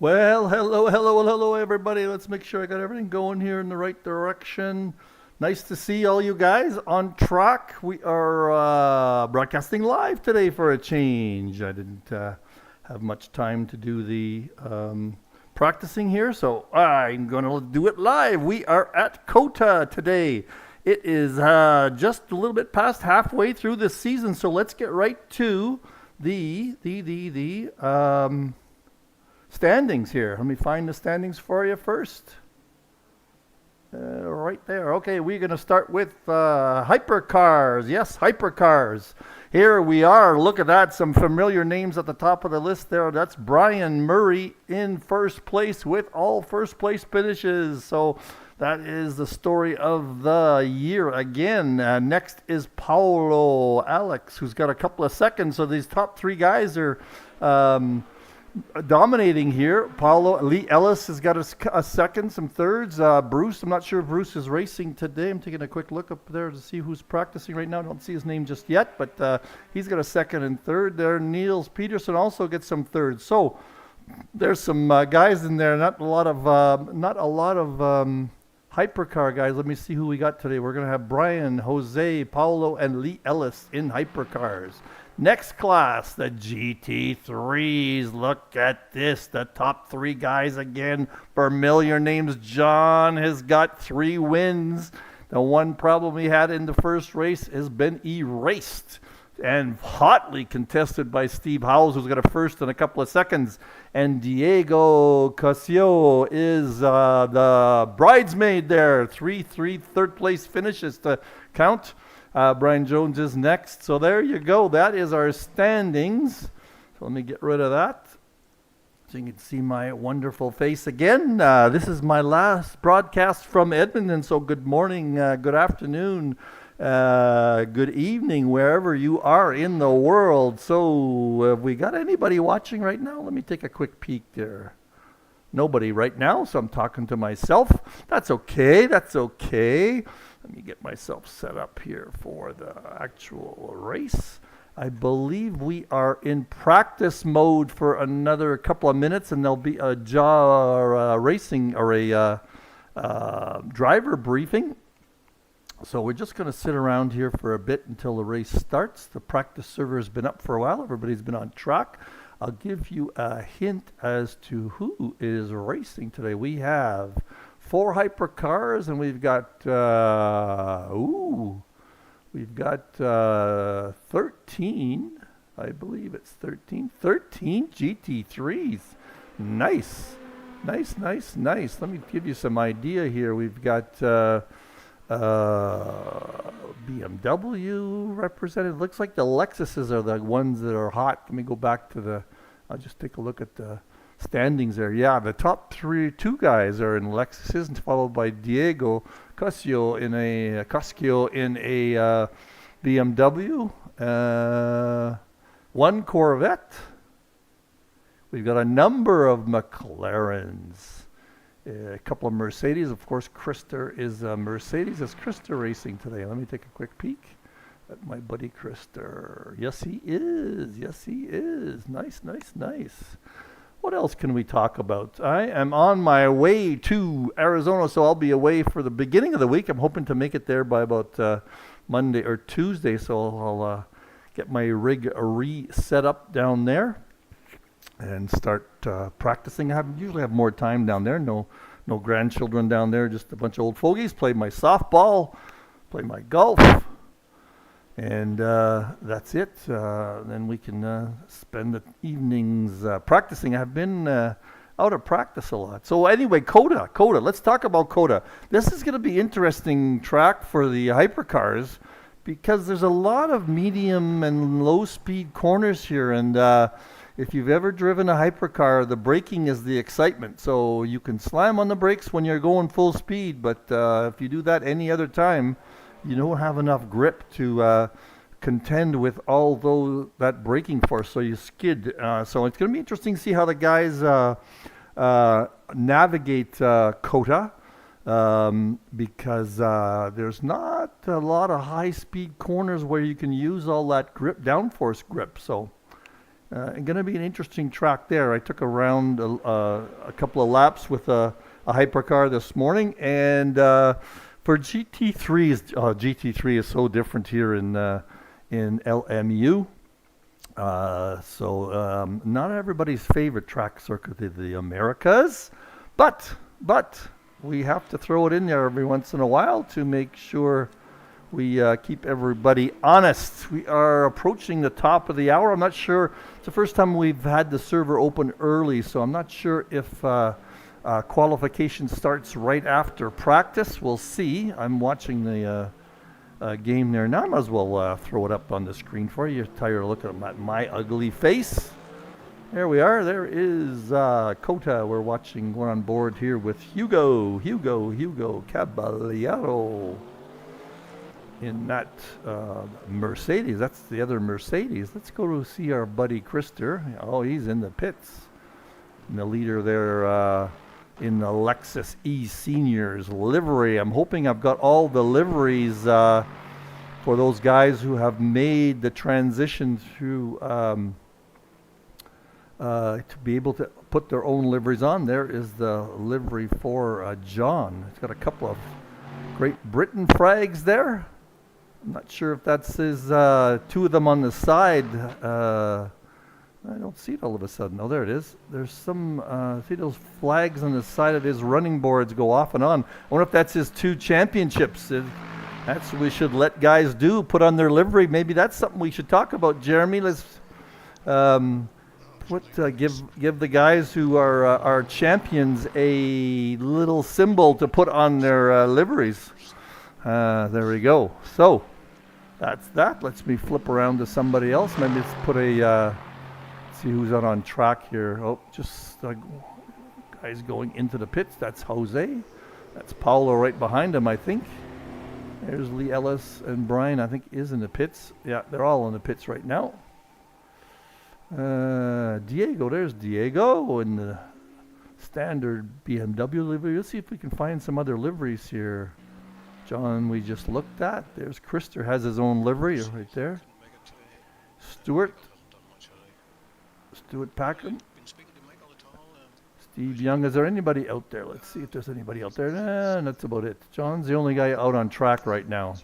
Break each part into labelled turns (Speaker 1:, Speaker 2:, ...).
Speaker 1: Well, hello, everybody. Let's make sure I got everything going here in the right direction. Nice to see all you guys on track. We are broadcasting live today for a change. I didn't have much time to do the practicing here, so I'm going to do it live. We are at COTA today. It is just a little bit past halfway through this season, so let's get right to the standings here. Let me find the standings for you first. Right there. Okay, we're going to start with hypercars. Yes, hypercars. Here we are. Look at that. Some familiar names at the top of the list there. That's Brian Murray in first place with all first place finishes. So that is the story of the year again. Next is Paulo Alex, who's got a couple of seconds. So these top three guys are dominating here. Paulo, Lee Ellis has got a second, some thirds. Bruce, I'm not sure if Bruce is racing today. I'm taking a quick look up there to see who's practicing right now. I don't see his name just yet, but he's got a second and third there. Niels Peterson also gets some thirds. So there's some guys in there. Not a lot of hypercar guys. Let me see who we got today. We're going to have Brian, Jose, Paulo, and Lee Ellis in hypercars. Next class, the GT3s. Look at this. The top three guys again. Familiar names. John has got 3 wins. The one problem he had in the first race has been erased and hotly contested by Steve Howells, who's got a first and a couple of seconds. And Diego Casio is the bridesmaid there. 3 third place finishes to count. Brian Jones is next. So there you go. That is our standings. So let me get rid of that so you can see my wonderful face again. This is my last broadcast from Edmonton. So good morning, good afternoon, good evening, wherever you are in the world. So have we got anybody watching right now? Let me take a quick peek there. Nobody right now, so I'm talking to myself. That's okay. That's okay. Let me get myself set up here for the actual race. I believe we are in practice mode for another couple of minutes, and there'll be a racing or a driver briefing. So we're just going to sit around here for a bit until the race starts. The practice server has been up for a while. Everybody's been on track. I'll give you a hint as to who is racing today. We have 4 hypercars, and we've got 13. I believe it's 13 GT3s. Nice. Let me give you some idea here. We've got BMW represented. Looks like the Lexuses are the ones that are hot. Let me go back to I'll just take a look at the standings there. Yeah, the top 2 guys are in Lexuses, followed by Diego Casio in a BMW, 1 Corvette. We've got a number of McLarens, a couple of Mercedes. Of course, Krister is Mercedes. Is Krister racing today? Let me take a quick peek at my buddy Krister. Yes, he is. Nice. What else can we talk about? I am on my way to Arizona, so I'll be away for the beginning of the week. I'm hoping to make it there by about Monday or Tuesday, so I'll get my rig set up down there and start practicing. I usually have more time down there. No grandchildren down there, just a bunch of old fogies. Play my softball, play my golf, and that's it. Then we can spend the evenings practicing. I've been out of practice a lot. So anyway, COTA. Let's talk about COTA. This is going to be interesting track for the hypercars because there's a lot of medium and low speed corners here. And if you've ever driven a hypercar, the braking is the excitement. So you can slam on the brakes when you're going full speed, but if you do that any other time, you don't have enough grip to contend with all that braking force, so you skid. So it's going to be interesting to see how the guys navigate COTA, because there's not a lot of high-speed corners where you can use all that grip, downforce grip. So Going to be an interesting track there. I took around a couple of laps with a hypercar this morning, and for GT3s, GT3 is so different here in LMU. So not everybody's favorite track circuit is the Americas, but we have to throw it in there every once in a while to make sure we keep everybody honest. We are approaching the top of the hour. I'm not sure. It's the first time we've had the server open early, so I'm not sure if qualification starts right after practice. We'll see. I'm watching the game there now. I might as well throw it up on the screen for you. You're tired of looking at my ugly face. There we are. There is Kota. We're on board here with Hugo Caballero in that Mercedes. That's the other Mercedes. Let's go to see our buddy Krister. Oh, he's in the pits. And the leader there in the Lexus eSeniors livery. I'm hoping I've got all the liveries for those guys who have made the transition through to be able to put their own liveries on. There is the livery for John. It's got a couple of Great Britain flags there. I'm not sure if that's his, two of them on the side. I don't see it all of a sudden. Oh, there it is. There's some, see those flags on the side of his running boards go off and on. I wonder if that's his 2 championships. That's what we should let guys do, put on their livery. Maybe that's something we should talk about, Jeremy. Let's give the guys who are our champions a little symbol to put on their liveries. There we go. So that's that. Let's me flip around to somebody else. Maybe let's put a see who's on track here. Oh, just guys going into the pits. That's Jose. That's Paulo right behind him, I think. There's Lee Ellis and Brian, I think, is in the pits. Yeah, they're all in the pits right now. Diego, there's Diego in the standard BMW livery. Let's see if we can find some other liveries here. John, we just looked at. There's Krister, has his own livery right there. Stuart Packham. Steve Young. Is there anybody out there? Let's see if there's anybody out there. Nah, that's about it. John's the only guy out on track right now.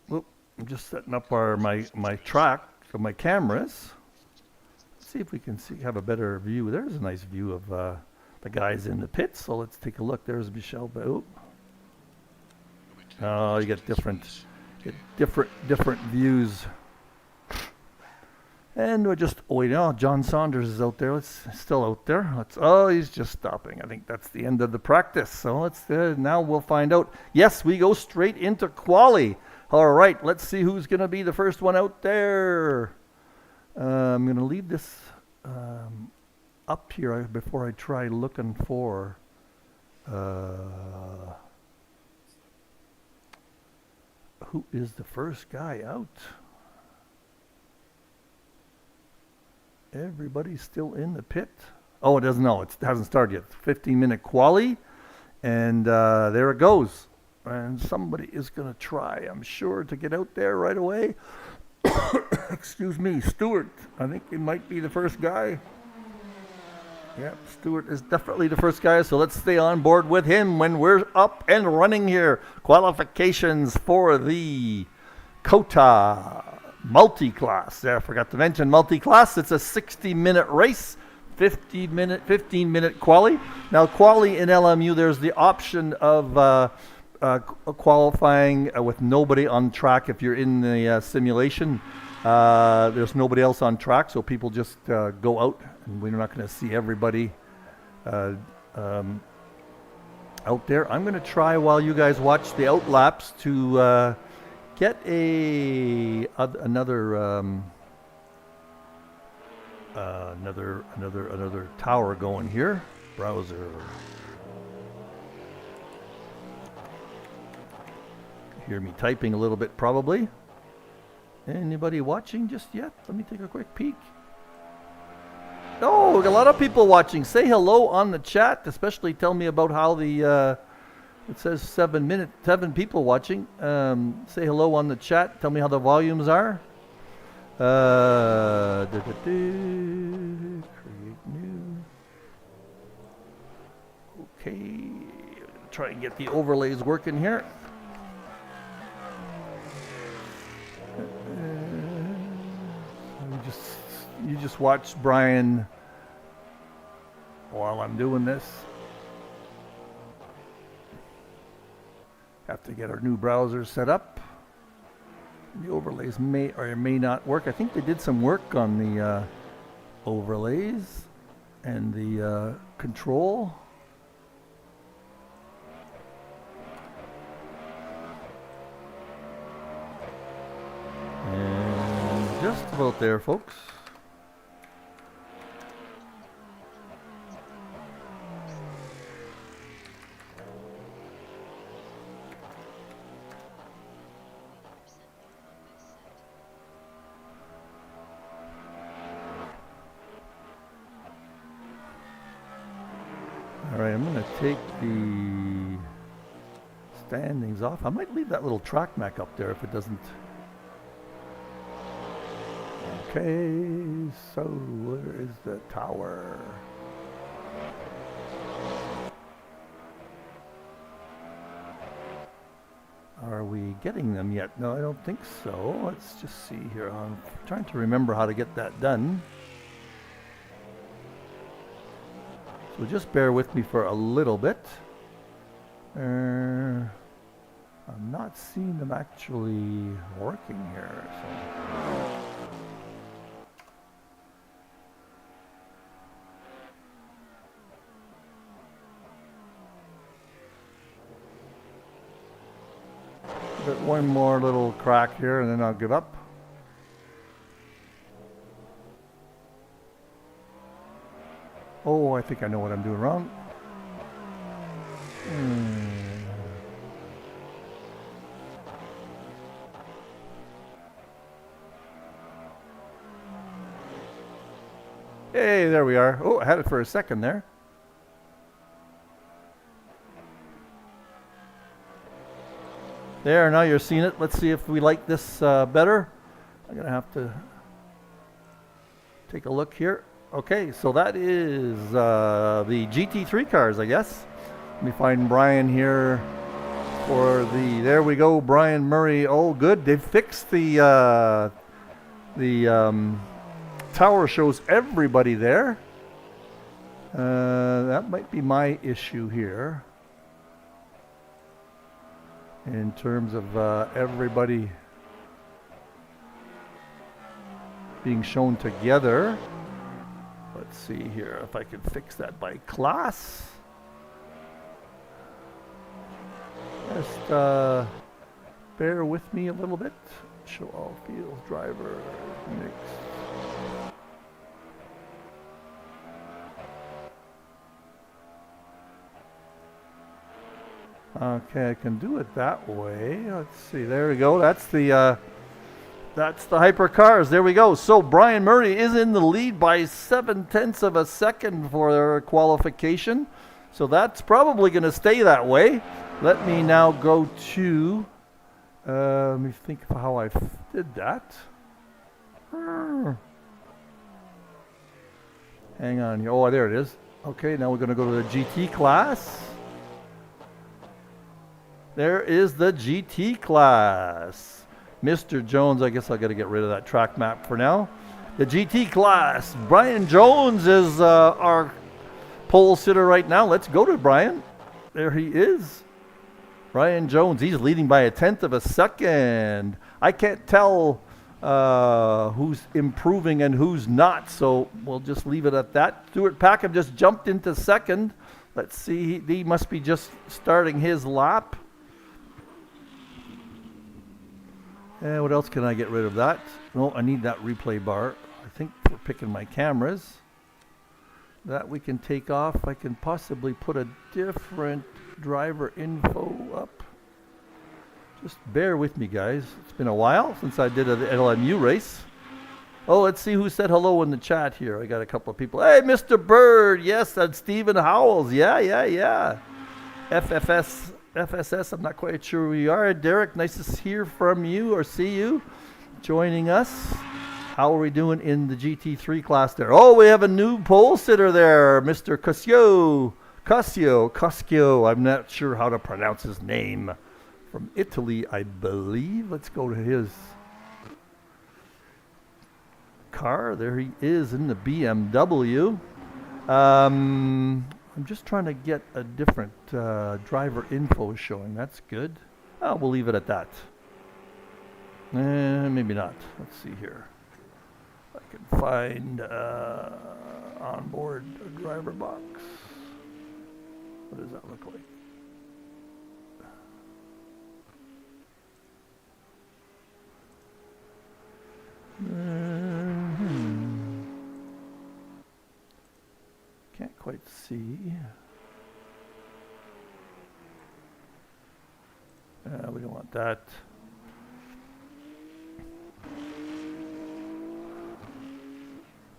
Speaker 1: Whoop, I'm just setting up my track for my cameras. Let's see if we can have a better view. There's a nice view of the guys in the pits. So let's take a look. There's Michelle. Oh, you get different views. And we're just waiting. Oh, John Saunders is out there. Still out there. Oh, he's just stopping. I think that's the end of the practice. So let's now we'll find out. Yes, we go straight into quali. All right, let's see who's going to be the first one out there. I'm going to leave this up here before I try looking for who is the first guy out. Everybody's still in the pit. Oh, it doesn't know. It hasn't started yet. 15-minute quali, and there it goes. And somebody is going to try, I'm sure, to get out there right away. Excuse me, Stuart. I think he might be the first guy. Yep, Stuart is definitely the first guy, so let's stay on board with him when we're up and running here. Qualifications for the Kota multi-class. I forgot to mention multi-class. It's a 60-minute race, 15-minute quali. Now, quali in LMU, there's the option of qualifying with nobody on track. If you're in the simulation, there's nobody else on track, so people just go out, and we're not going to see everybody out there. I'm going to try, while you guys watch the out laps, to get another tower going here. Browser. Hear me typing a little bit, probably. Anybody watching just yet? Let me take a quick peek. Oh, a lot of people watching. Say hello on the chat, especially tell me about how the It says 7 people watching. Say hello on the chat. Tell me how the volumes are. Create new. Okay. I'm gonna try and get the overlays working here. You just watch Brian while I'm doing this. Have to get our new browser set up. The overlays may or may not work. I think they did some work on the overlays and the control. And just about there, folks. All right, I'm going to take the standings off. I might leave that little track map up there if it doesn't. Okay, so where is the tower? Are we getting them yet? No, I don't think so. Let's just see here. I'm trying to remember how to get that done. So just bear with me for a little bit. I'm not seeing them actually working here. So. But one more little crack here and then I'll give up. Oh, I think I know what I'm doing wrong. Hey, there we are. Oh, I had it for a second there. There, now you're seeing it. Let's see if we like this better. I'm going to have to take a look here. Okay, so that is the GT3 cars, I guess. Let me find Brian here for the, there we go, Brian Murray. Oh, good. They've fixed the tower shows everybody there. That might be my issue here. In terms of everybody being shown together. Let's see here if I can fix that by class. Just bear with me a little bit. Show all fields, driver, mix. Okay, I can do it that way. Let's see. There we go. That's the hypercars. There we go. So Brian Murray is in the lead by 0.7 of a second for their qualification. So that's probably going to stay that way. Let me now go to. Let me think of how I did that. Hang on here. Oh, there it is. Okay, now we're going to go to the GT class. There is the GT class. Mr. Jones, I guess I got to get rid of that track map for now. The GT class. Brian Jones is our pole sitter right now. Let's go to Brian. There he is. Brian Jones, he's leading by 0.1 of a second. I can't tell who's improving and who's not, so we'll just leave it at that. Stuart Packham just jumped into second. Let's see, he must be just starting his lap. What else can I get rid of that? No, I need that replay bar. I think for picking my cameras. That we can take off. I can possibly put a different driver info up. Just bear with me, guys. It's been a while since I did an LMU race. Oh, let's see who said hello in the chat here. I got a couple of people. Hey, Mr. Bird. Yes, that's Stephen Howells. Yeah. FFS FSS, I'm not quite sure who you are. Derek, nice to hear from you or see you joining us. How are we doing in the GT3 class there? Oh, we have a new pole sitter there, Mr. Coscio. I'm not sure how to pronounce his name. From Italy, I believe. Let's go to his car. There he is in the BMW. I'm just trying to get a different driver info showing. That's good. Oh, we'll leave it at that. Maybe not. Let's see here. I can find onboard driver box. What does that look like? Can't quite see. We don't want that.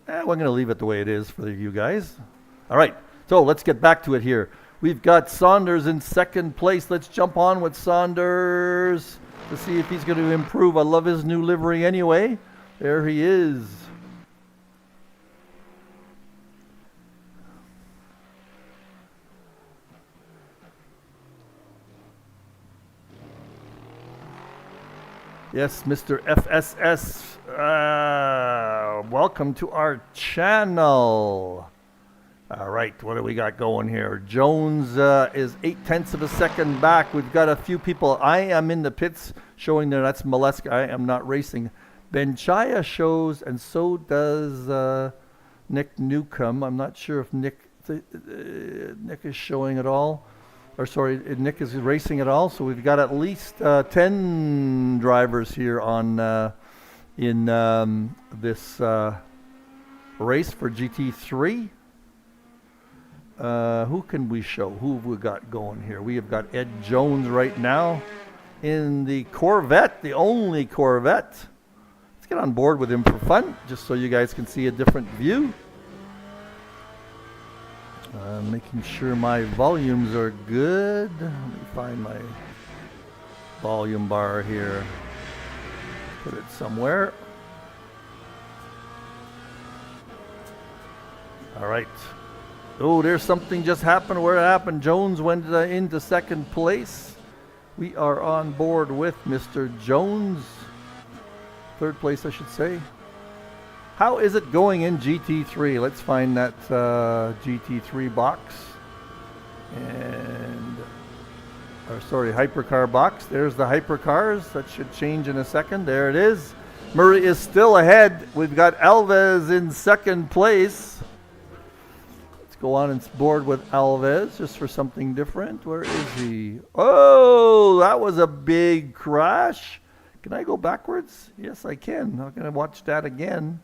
Speaker 1: We're going to leave it the way it is for you guys. All right, so let's get back to it here. We've got Saunders in second place. Let's jump on with Saunders to see if he's going to improve. I love his new livery anyway. There he is. Yes, Mr. FSS, welcome to our channel. All right, what do we got going here? Jones is 0.8 of a second back. We've got a few people. I am in the pits showing there. That's Meleskie. I am not racing. Benchaya shows, and so does Nick Newcomb. I'm not sure if Nick is showing at all. Or sorry, Nick is racing at all. So we've got at least 10 drivers here on in this race for GT3. Who can we show? Who have we got going here? We have got Ed Jones right now in the Corvette, the only Corvette. Let's get on board with him for fun, just so you guys can see a different view. Making sure my volumes are good. Let me find my volume bar here. Put it somewhere. All right. Oh, there's something just happened. Where it happened? Jones went into second place. We are on board with Mr. Jones. Third place, I should say. How is it going in GT3? Let's find that GT3 box. And, hypercar box. There's the hypercars. That should change in a second. There it is. Murray is still ahead. We've got Alves in second place. Let's go on and board with Alves just for something different. Where is he? Oh, that was a big crash. Can I go backwards? Yes, I can. I'm going to watch that again.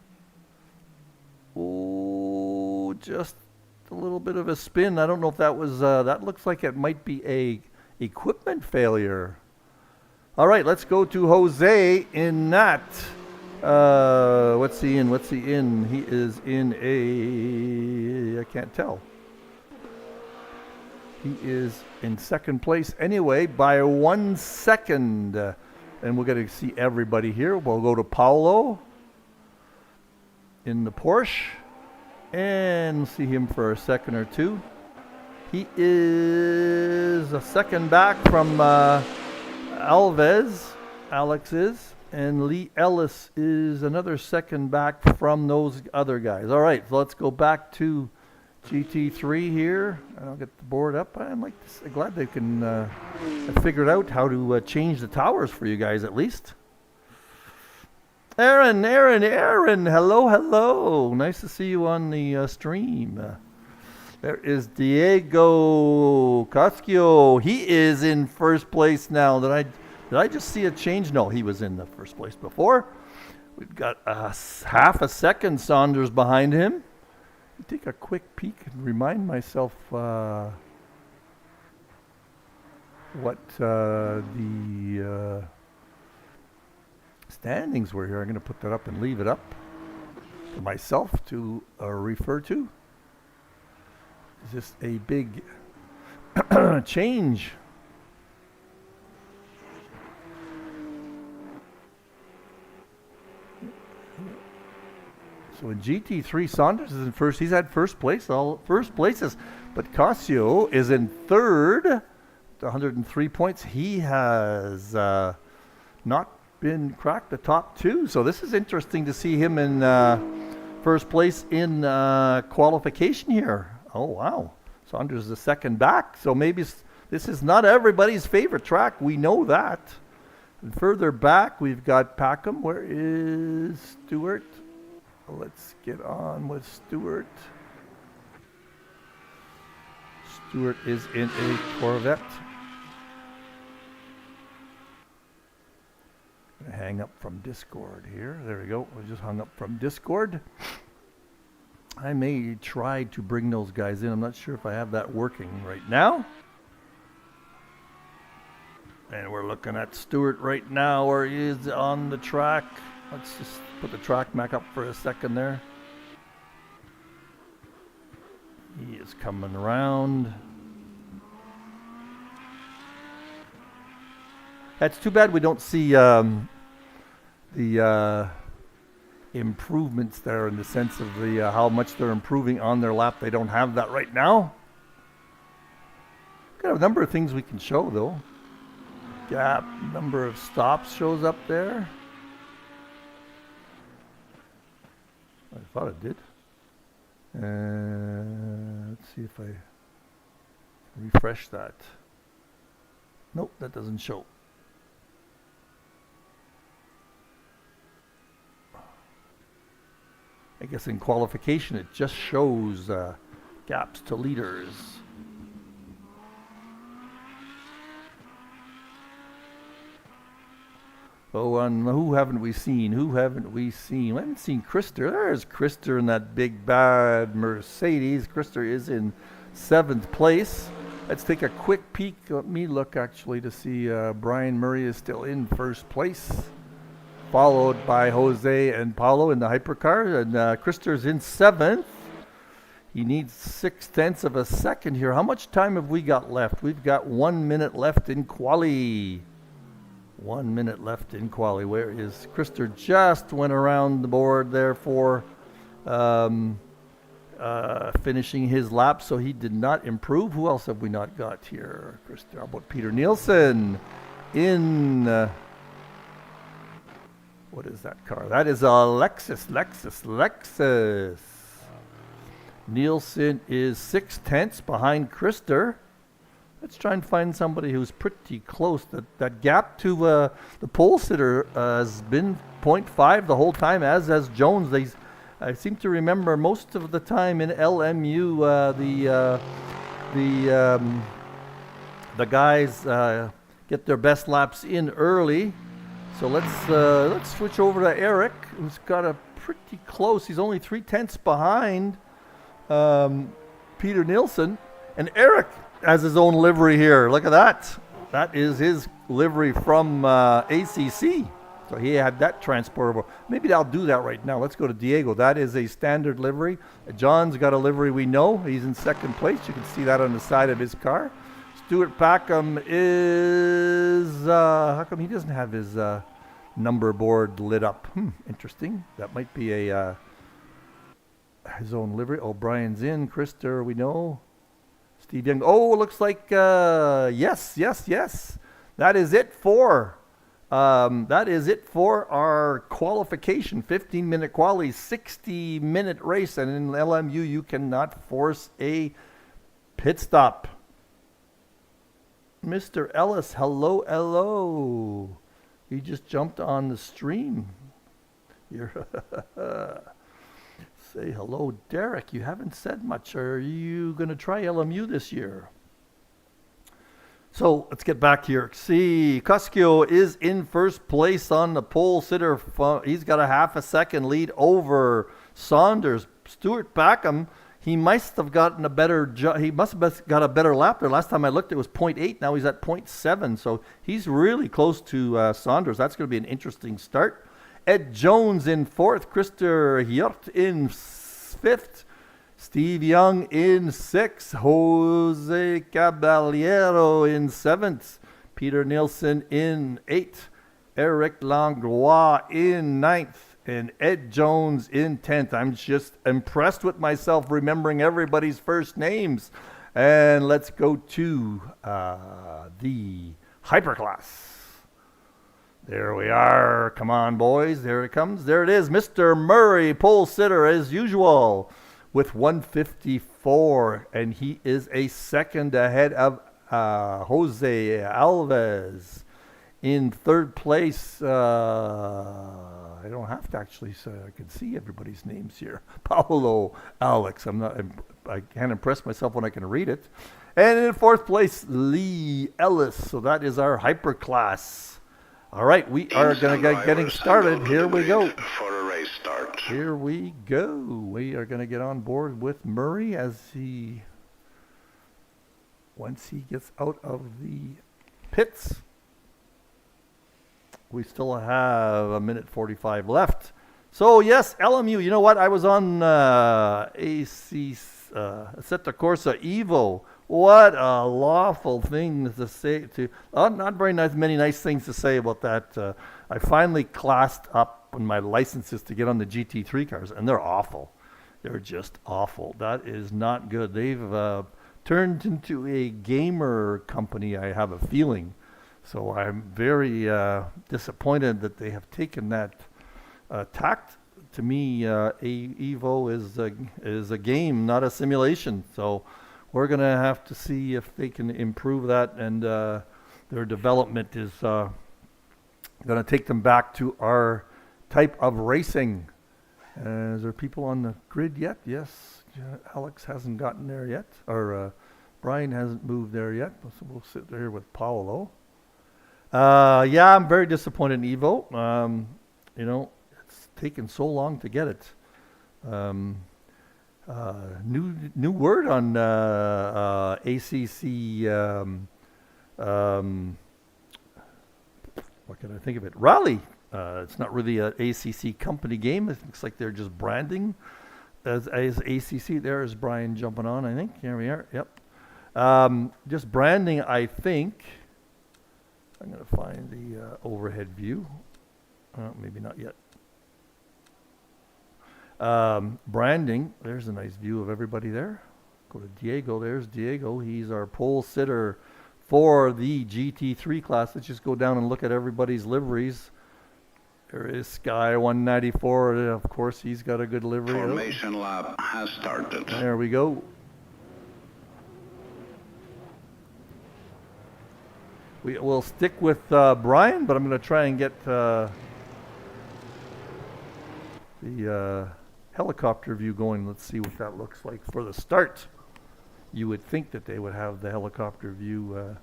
Speaker 1: Oh, just a little bit of a spin. I don't know if that was, that looks like it might be a equipment failure. All right, let's go to Jose in that. What's he in? He is in a, I can't tell. He is in second place anyway by 1 second. And we're going to see everybody here. We'll go to Paulo in the Porsche and see him for a second or two. He is a second back from Alves, Alex is, and Lee Ellis is another second back from those other guys. All right, so let's go back to GT3 here. I'll get the board up. I'm glad they can have figured out how to change the towers for you guys at least. Aaron, hello. Nice to see you on the stream. There is Diego Coscio. He is in first place now. Did I just see a change? No, he was in the first place before. We've got half a second Saunders behind him. Take a quick peek and remind myself what the standings were here. I'm going to put that up and leave it up for myself to refer to. Is this a big change? So in GT3, Saunders is in first. He's had first place, all first places. But Casio is in third, 103 points. He has not been cracked the top two. So this is interesting to see him in first place in qualification here. Oh, wow. Saunders is the second back. So maybe this is not everybody's favorite track. We know that. And further back, we've got Packham. Where is Stewart? Let's get on with Stewart. Stewart is in a Corvette. Gonna hang up from Discord here. There we go. We just hung up from Discord. I may try to bring those guys in. I'm not sure if I have that working right now. And we're looking at Stewart right now, where he is on the track. Let's just put the track back up for a second there. He is coming around. That's too bad we don't see the improvements there, in the sense of the how much they're improving on their lap. They don't have that right now. Got a number of things we can show though. Gap, number of stops shows up there. I thought it did. Let's see if I refresh that. Nope, that doesn't show. I guess in qualification it just shows gaps to leaders. Oh, and who haven't we seen? Who haven't we seen? We haven't seen Krister. There's Krister in that big bad Mercedes. Krister is in 7th place. Let's take a quick peek. Let me look actually to see Brian Murray is still in 1st place, followed by Jose and Paulo in the hypercar. And Krister's in 7th. He needs 0.6 of a second here. How much time have we got left? We've got 1 minute left in quali. 1 minute left in quali. Where is Krister? Just went around the board there for finishing his lap, so he did not improve. Who else have we not got here? Krister. How about Peter Nielsen in what is that car? That is a Lexus. Nielsen is 0.6 behind Krister. Let's try and find somebody who's pretty close. That gap to the pole sitter has been 0.5 the whole time, as has Jones. I seem to remember most of the time in LMU the guys get their best laps in early. So let's switch over to Eric, who's got a pretty close. He's only 0.3 behind Peter Nielsen, and Eric has his own livery here. Look at that. That is his livery from ACC. So he had that transportable. Maybe I'll do that right now. Let's go to Diego. That is a standard livery. John's got a livery we know. He's in 2nd place. You can see that on the side of his car. Stuart Packham is... how come he doesn't have his number board lit up? Interesting. That might be a his own livery. O'Brien's in. Krister, we know. Steve Young. Oh, looks like yes. That is it for our qualification. 15-minute quali, 60-minute race, and in LMU you cannot force a pit stop. Mr. Ellis, hello. He just jumped on the stream. You're say hello, Derek. You haven't said much. Are you going to try LMU this year? So let's get back here. See, Koskio is in 1st place on the pole sitter. He's got a 0.5 second lead over Saunders. Stuart Packham, he must have gotten a better he must have got a better lap there. Last time I looked, it was 0.8. Now he's at 0.7. So he's really close to Saunders. That's going to be an interesting start. Ed Jones in 4th, Krister Hjort in 5th, Steve Young in 6th, Jose Caballero in 7th, Peter Nielsen in 8th, Eric Langlois in 9th, and Ed Jones in 10th. I'm just impressed with myself remembering everybody's first names. And let's go to the Hyperclass. There we are. Come on, boys. There it comes. There it is. Mr. Murray, pole sitter as usual, with 154. And he is a second ahead of Jose Alves. In third place, I don't have to actually say, I can see everybody's names here. Paulo Alex. I can't impress myself when I can read it. And in fourth place, Lee Ellis. So that is our Hyperclass. All right, we are going to get getting started. Here we go.
Speaker 2: For a race start.
Speaker 1: Here we go. We are going to get on board with Murray once he gets out of the pits. We still have a minute 45 left. So yes, LMU. You know what? I was on AC Assetto Corsa Evo. What a lawful thing to say to. Not very many nice things to say about that. I finally classed up on my licenses to get on the GT3 cars, and they're awful. They're just awful. That is not good. They've turned into a gamer company, I have a feeling. So I'm very disappointed that they have taken that tact. To me, Evo is a game, not a simulation. So we're going to have to see if they can improve that, and their development is going to take them back to our type of racing. Is there people on the grid yet? Yes. Alex hasn't gotten there yet, or Brian hasn't moved there yet. So we'll sit there with Paolo. Yeah, I'm very disappointed in Evo. It's taken so long to get it. New word on ACC. What can I think of it? Rally. It's not really an ACC company game. It looks like they're just branding as ACC. There's Brian jumping on, I think. Here we are. Yep. Just branding, I think. I'm going to find the overhead view. Maybe not yet. Branding. There's a nice view of everybody there. Go to Diego. There's Diego. He's our pole sitter for the GT3 class. Let's just go down and look at everybody's liveries. There is Sky 194. Of course, he's got a good livery.
Speaker 2: Formation lap has started.
Speaker 1: There we go. We'll stick with Brian, but I'm going to try and get the helicopter view going. Let's see what that looks like for the start. You would think that they would have the helicopter view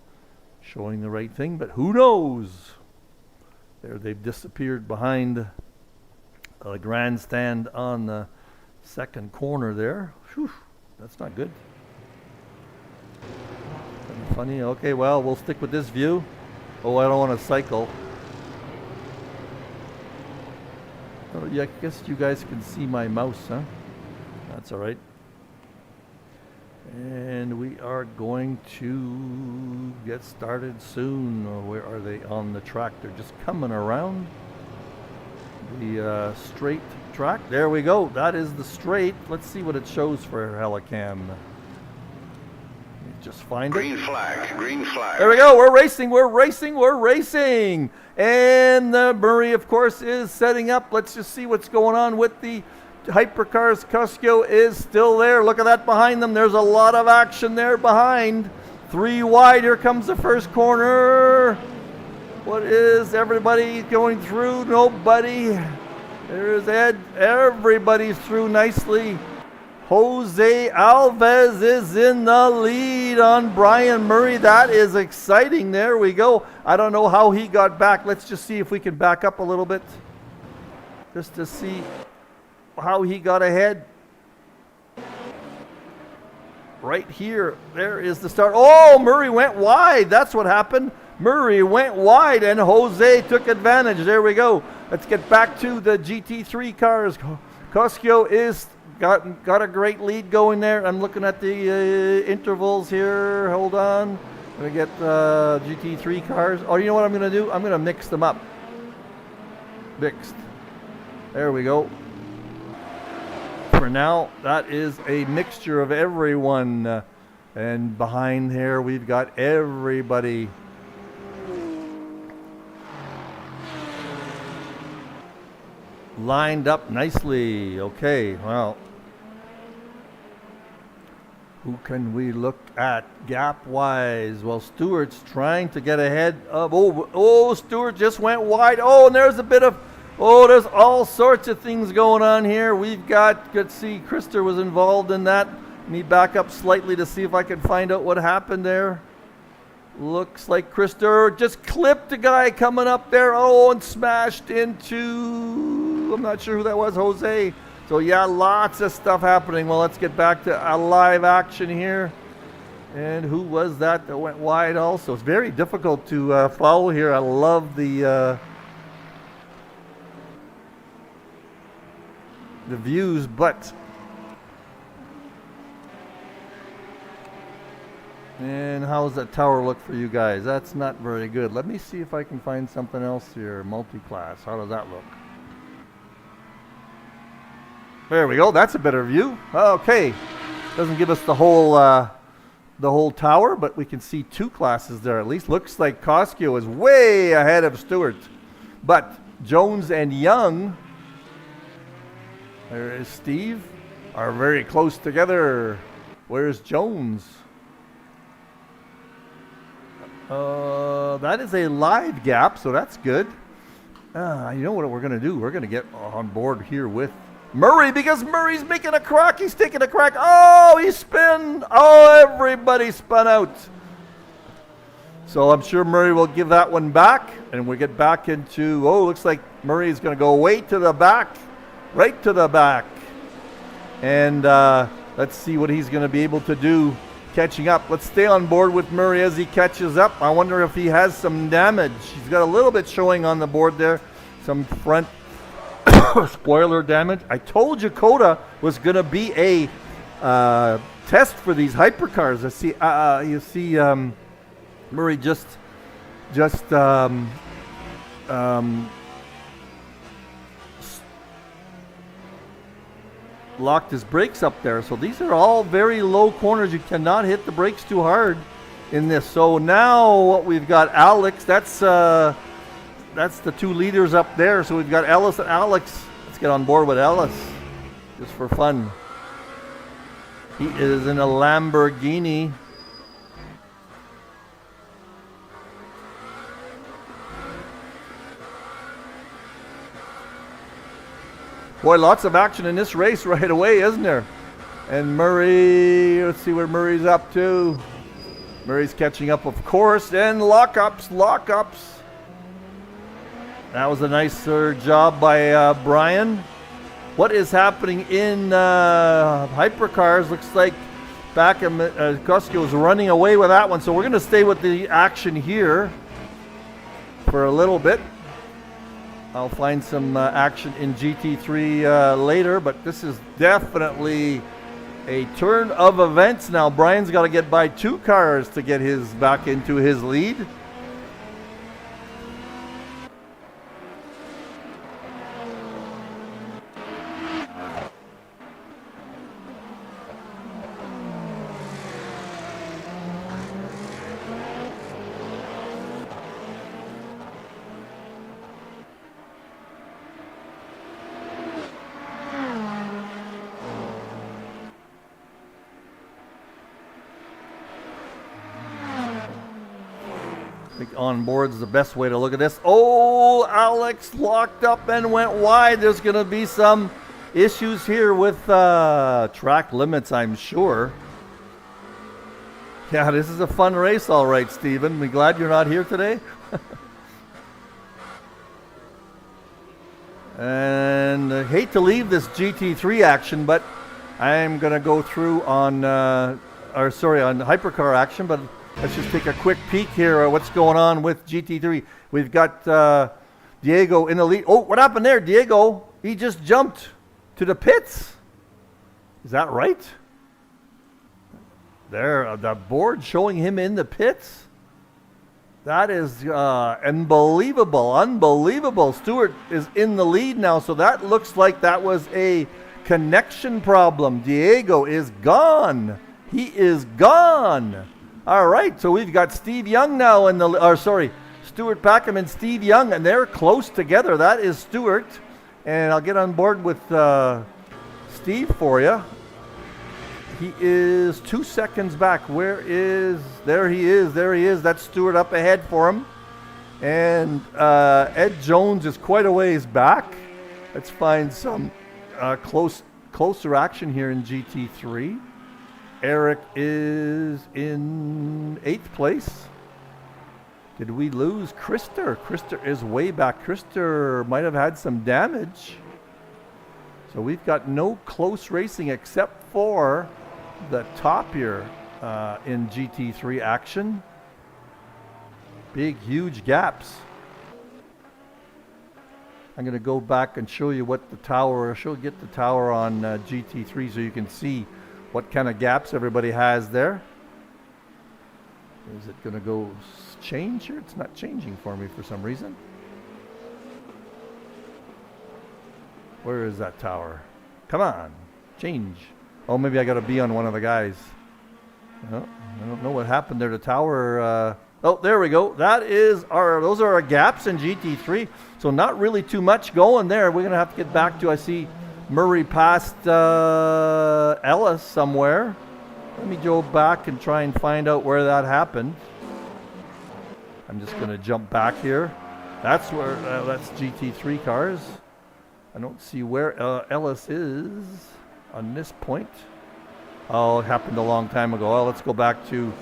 Speaker 1: showing the right thing, but who knows? There, they've disappeared behind the grandstand on the second corner there. Whew, that's not good. Funny. Okay, well, we'll stick with this view. Oh, I don't want to cycle. Oh, yeah, I guess you guys can see my mouse, huh? That's all right. And we are going to get started soon. Oh, where are they on the track? They're just coming around the straight track. There we go. That is the straight. Let's see what it shows for Helicam. Just find
Speaker 2: green flag, green flag.
Speaker 1: There we go. We're racing, we're racing, we're racing. And Murray, of course, is setting up. Let's just see what's going on with the hypercars. Coscio is still there. Look at that behind them. There's a lot of action there behind. 3 wide. Here comes the first corner. What is everybody going through? Nobody. There's Ed. Everybody's through nicely. Jose Alves is in the lead on Brian Murray. That is exciting. There we go. I don't know how he got back. Let's just see if we can back up a little bit just to see how he got ahead. Right here. There is the start. Oh, Murray went wide. That's what happened. Murray went wide and Jose took advantage. There we go. Let's get back to the GT3 cars. Coscio is got a great lead going there. I'm looking at the intervals here. Hold on. I'm going to get GT3 cars. Oh, you know what I'm going to do? I'm going to mix them up. Mixed. There we go. For now, that is a mixture of everyone. And behind here, we've got everybody. Lined up nicely. Okay, well. Who can we look at gap-wise? Well, Stewart's trying to get ahead of... Oh, Stewart just went wide. Oh, and there's a bit of... Oh, there's all sorts of things going on here. We've got... Let's see, Krister was involved in that. Let me back up slightly to see if I can find out what happened there. Looks like Krister just clipped a guy coming up there. Oh, and smashed into... I'm not sure who that was, Jose. So yeah, lots of stuff happening. Well, let's get back to a live action here. And who was that went wide also? It's very difficult to follow here. I love the views, but... And how's that tower look for you guys? That's not very good. Let me see if I can find something else here. Multi-class, how does that look? There we go. That's a better view. Okay, doesn't give us the whole tower, but we can see two classes there. At least looks like Koskio is way ahead of Stewart, but Jones and Young, there is Steve, are very close together. Where's Jones? That is a live gap, so that's good. You know what we're gonna do? We're gonna get on board here with Murray, because Murray's making a crack. He's taking a crack. Oh, he spun. Oh, everybody spun out. So I'm sure Murray will give that one back, and we get back into, oh, looks like Murray's going to go way to the back, right to the back. And let's see what he's going to be able to do catching up. Let's stay on board with Murray as he catches up. I wonder if he has some damage. He's got a little bit showing on the board there, some front spoiler damage. I told you Coda was going to be a test for these hypercars. You see Murray just locked his brakes up there. So these are all very low corners. You cannot hit the brakes too hard in this. So now what we've got, Alex, that's the two leaders up there. So we've got Ellis and Alex. Let's get on board with Ellis just for fun. He is in a Lamborghini. Boy, lots of action in this race right away, isn't there? And Murray, let's see where Murray's up to. Murray's catching up, of course, and lockups. That was a nicer job by Brian. What is happening in hypercars? Looks like Koskio is running away with that one. So we're going to stay with the action here for a little bit. I'll find some action in GT3 later, but this is definitely a turn of events now. Brian's got to get by two cars to get his back into his lead. On board's the best way to look at this. Oh, Alex locked up and went wide. There's going to be some issues here with track limits, I'm sure. Yeah, this is a fun race, all right, Stephen. We're glad you're not here today. And I hate to leave this GT3 action, but I'm going to go through on hypercar action, but let's just take a quick peek here at what's going on with GT3. We've got Diego in the lead. Oh, what happened there, Diego? He just jumped to the pits. Is that right? There, the board showing him in the pits. That is unbelievable, unbelievable. Stewart is in the lead now, so that looks like that was a connection problem. Diego is gone. He is gone. All right, so we've got Steve Young now in the, Stuart Packham and Steve Young, and they're close together. That is Stewart, and I'll get on board with Steve for you. He is 2 seconds back. There he is. That's Stewart up ahead for him. And Ed Jones is quite a ways back. Let's find some closer action here in GT3. Eric is in 8th place. Did we lose Krister? Krister is way back. Krister might have had some damage. So we've got no close racing except for the top here in GT3 action. Big, huge gaps. I'm going to go back and show you what the tower, get the tower on GT3 so you can see what kind of gaps everybody has there. Is it going to go change here? It's not changing for me for some reason. Where is that tower? Come on, change. Oh, maybe I got to be on one of the guys. Oh, I don't know what happened there. The tower. Oh, there we go. Those are our gaps in GT3. So not really too much going there. We're gonna have to get back to. I see Murray past Ellis somewhere. Let me go back and try and find out where that happened. I'm just gonna jump back here. That's where that's GT3 cars. I don't see where Ellis is on this point. Oh, it happened a long time ago. Oh, let's go back to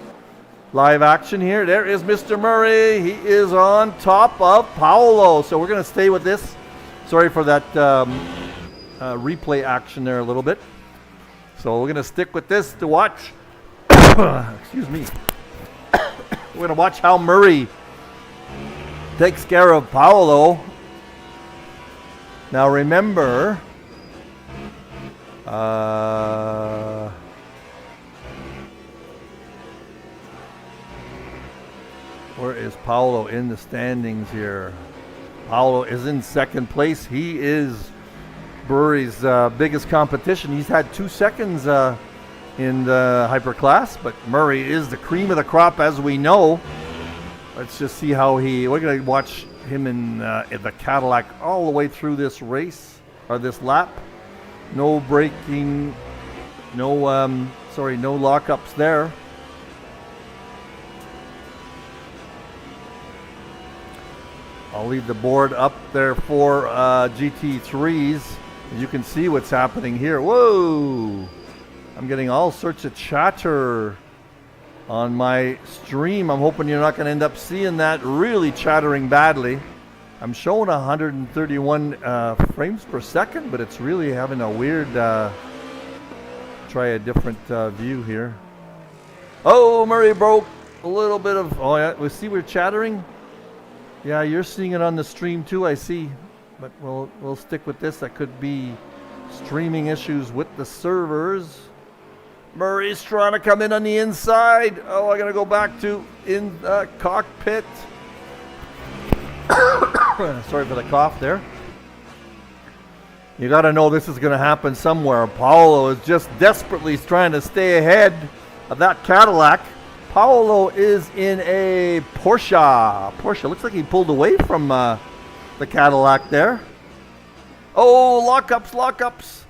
Speaker 1: live action here. There is Mr. Murray. He is on top of Paolo. So we're going to stay with this. Sorry for that replay action there a little bit. So we're going to stick with this to watch. Excuse me. We're going to watch how Murray takes care of Paolo. Now remember, where is Paolo in the standings here? Paolo is in 2nd place. He is Brewery's biggest competition. He's had 2 seconds in the hyper class, but Murray is the cream of the crop, as we know. Let's just see how we're going to watch him in the Cadillac all the way through this race, or this lap. No braking, no lockups there. I'll leave the board up there for GT3s. You can see what's happening here. Whoa! I'm getting all sorts of chatter on my stream. I'm hoping you're not going to end up seeing that really chattering badly. I'm showing 131 frames per second, but it's really having a weird, try a different view here. Oh, Murray broke a little bit of, oh yeah, we see we're chattering. Yeah, you're seeing it on the stream too, I see. But we'll stick with this. That could be streaming issues with the servers. Murray's trying to come in on the inside. Oh, I gotta go back to in the cockpit. Sorry for the cough there. You gotta know this is gonna happen somewhere. Paolo is just desperately trying to stay ahead of that Cadillac. Paolo is in a Porsche. Looks like he pulled away from the Cadillac there. Oh, lockups.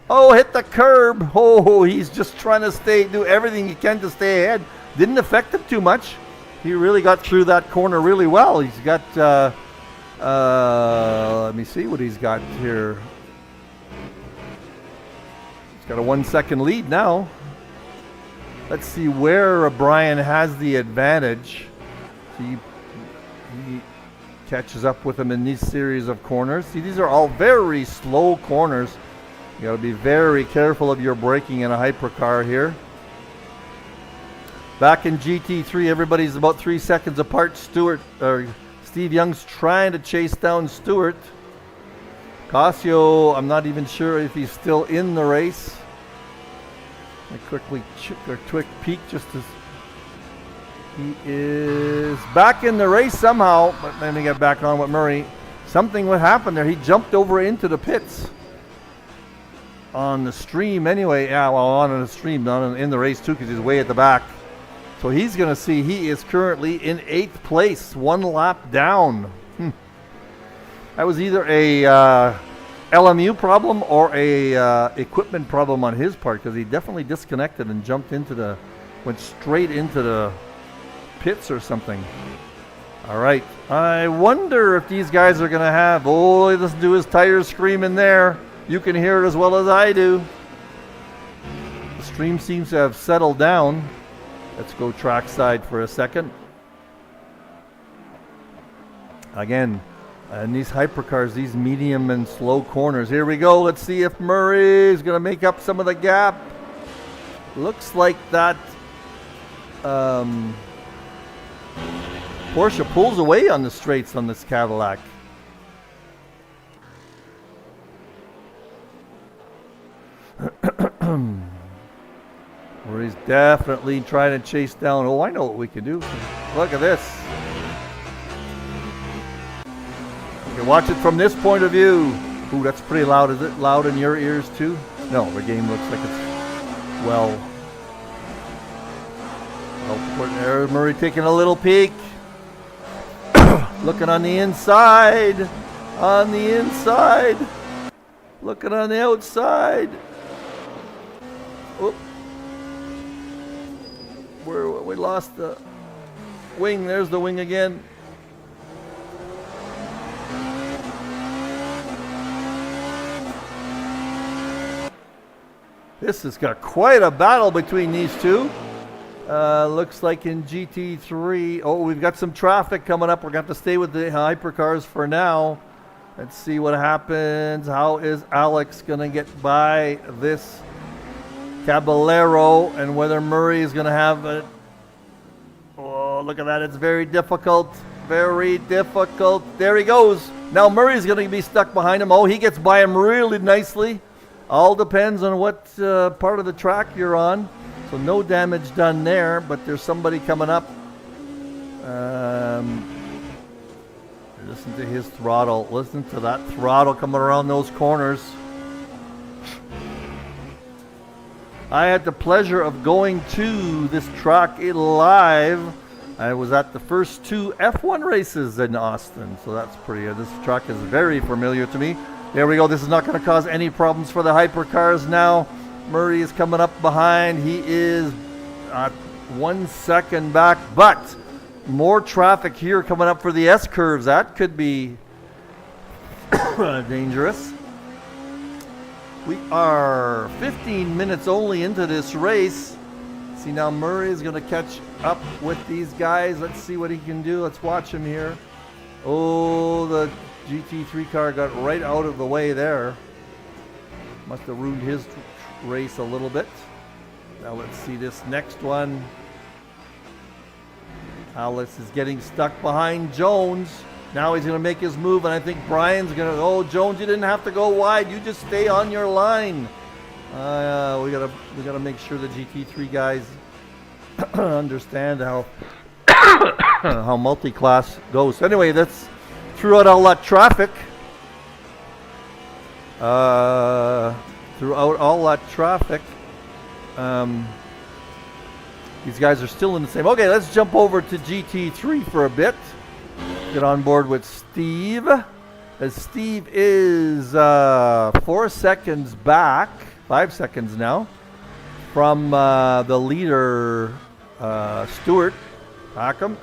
Speaker 1: Oh, hit the curb. Oh, he's just trying to do everything he can to stay ahead. Didn't affect him too much. He really got through that corner really well. He's got, let me see what he's got here. He's got a 1 second lead now. Let's see where Brian has the advantage. He catches up with him in these series of corners. See, these are all very slow corners. You got to be very careful of your braking in a hypercar here. Back in GT3, everybody's about 3 seconds apart. Steve Young's trying to chase down Stewart. Casio, I'm not even sure if he's still in the race. I quickly check a quick peek just to He is back in the race somehow, but then he got back on with Murray. Something would happen there. He jumped over into the pits. On the stream anyway. Yeah, well, on the stream, not in the race too, because he's way at the back. So he's going to see he is currently in 8th place, 1 lap down. That was either a LMU problem or a equipment problem on his part, because he definitely disconnected and went straight into the pits or something. All right. I wonder if these guys are going to have, listen to his tires screaming there. You can hear it as well as I do. The stream seems to have settled down. Let's go trackside for a second. Again, in these hypercars, these medium and slow corners. Here we go. Let's see if Murray is going to make up some of the gap. Looks like that Porsche pulls away on the straights on this Cadillac. Where he's definitely trying to chase down. Oh, I know what we can do. Look at this. You can watch it from this point of view. Ooh, that's pretty loud. Is it loud in your ears too? No, the game looks like it's well. There's Murray taking a little peek. Looking on the inside. On the inside. Looking on the outside. Oop. We lost the wing. There's the wing again. This has got quite a battle between these two. Looks like in GT3. Oh, we've got some traffic coming up. We're going to have to stay with the hypercars for now. Let's see what happens. How is Alex going to get by this Caballero, and whether Murray is going to have it. Oh, look at that. It's very difficult. Very difficult. There he goes. Now Murray's going to be stuck behind him. Oh, he gets by him really nicely. All depends on what part of the track you're on. So no damage done there, but there's somebody coming up. Listen to his throttle. Listen to that throttle coming around those corners. I had the pleasure of going to this track live. I was at the first 2 F1 races in Austin, so that's pretty good. This track is very familiar to me. There we go. This is not going to cause any problems for the hypercars now. Murray is coming up behind. He is 1 second back, but more traffic here coming up for the S-curves. That could be dangerous. We are 15 minutes only into this race. See, now Murray is going to catch up with these guys. Let's see what he can do. Let's watch him here. Oh, the GT3 car got right out of the way there. Must have ruined his race a little bit. Now let's see this next one. Alex is getting stuck behind Jones. Now he's going to make his move, and I think Brian's going to, oh, Jones, you didn't have to go wide. You just stay on your line. We gotta make sure the GT3 guys understand how how multi-class goes. Anyway, that's throughout all that traffic. These guys are still in the same. Okay, let's jump over to GT3 for a bit. Get on board with Steve. As Steve is 4 seconds back, 5 seconds now, from the leader, Stuart Packham.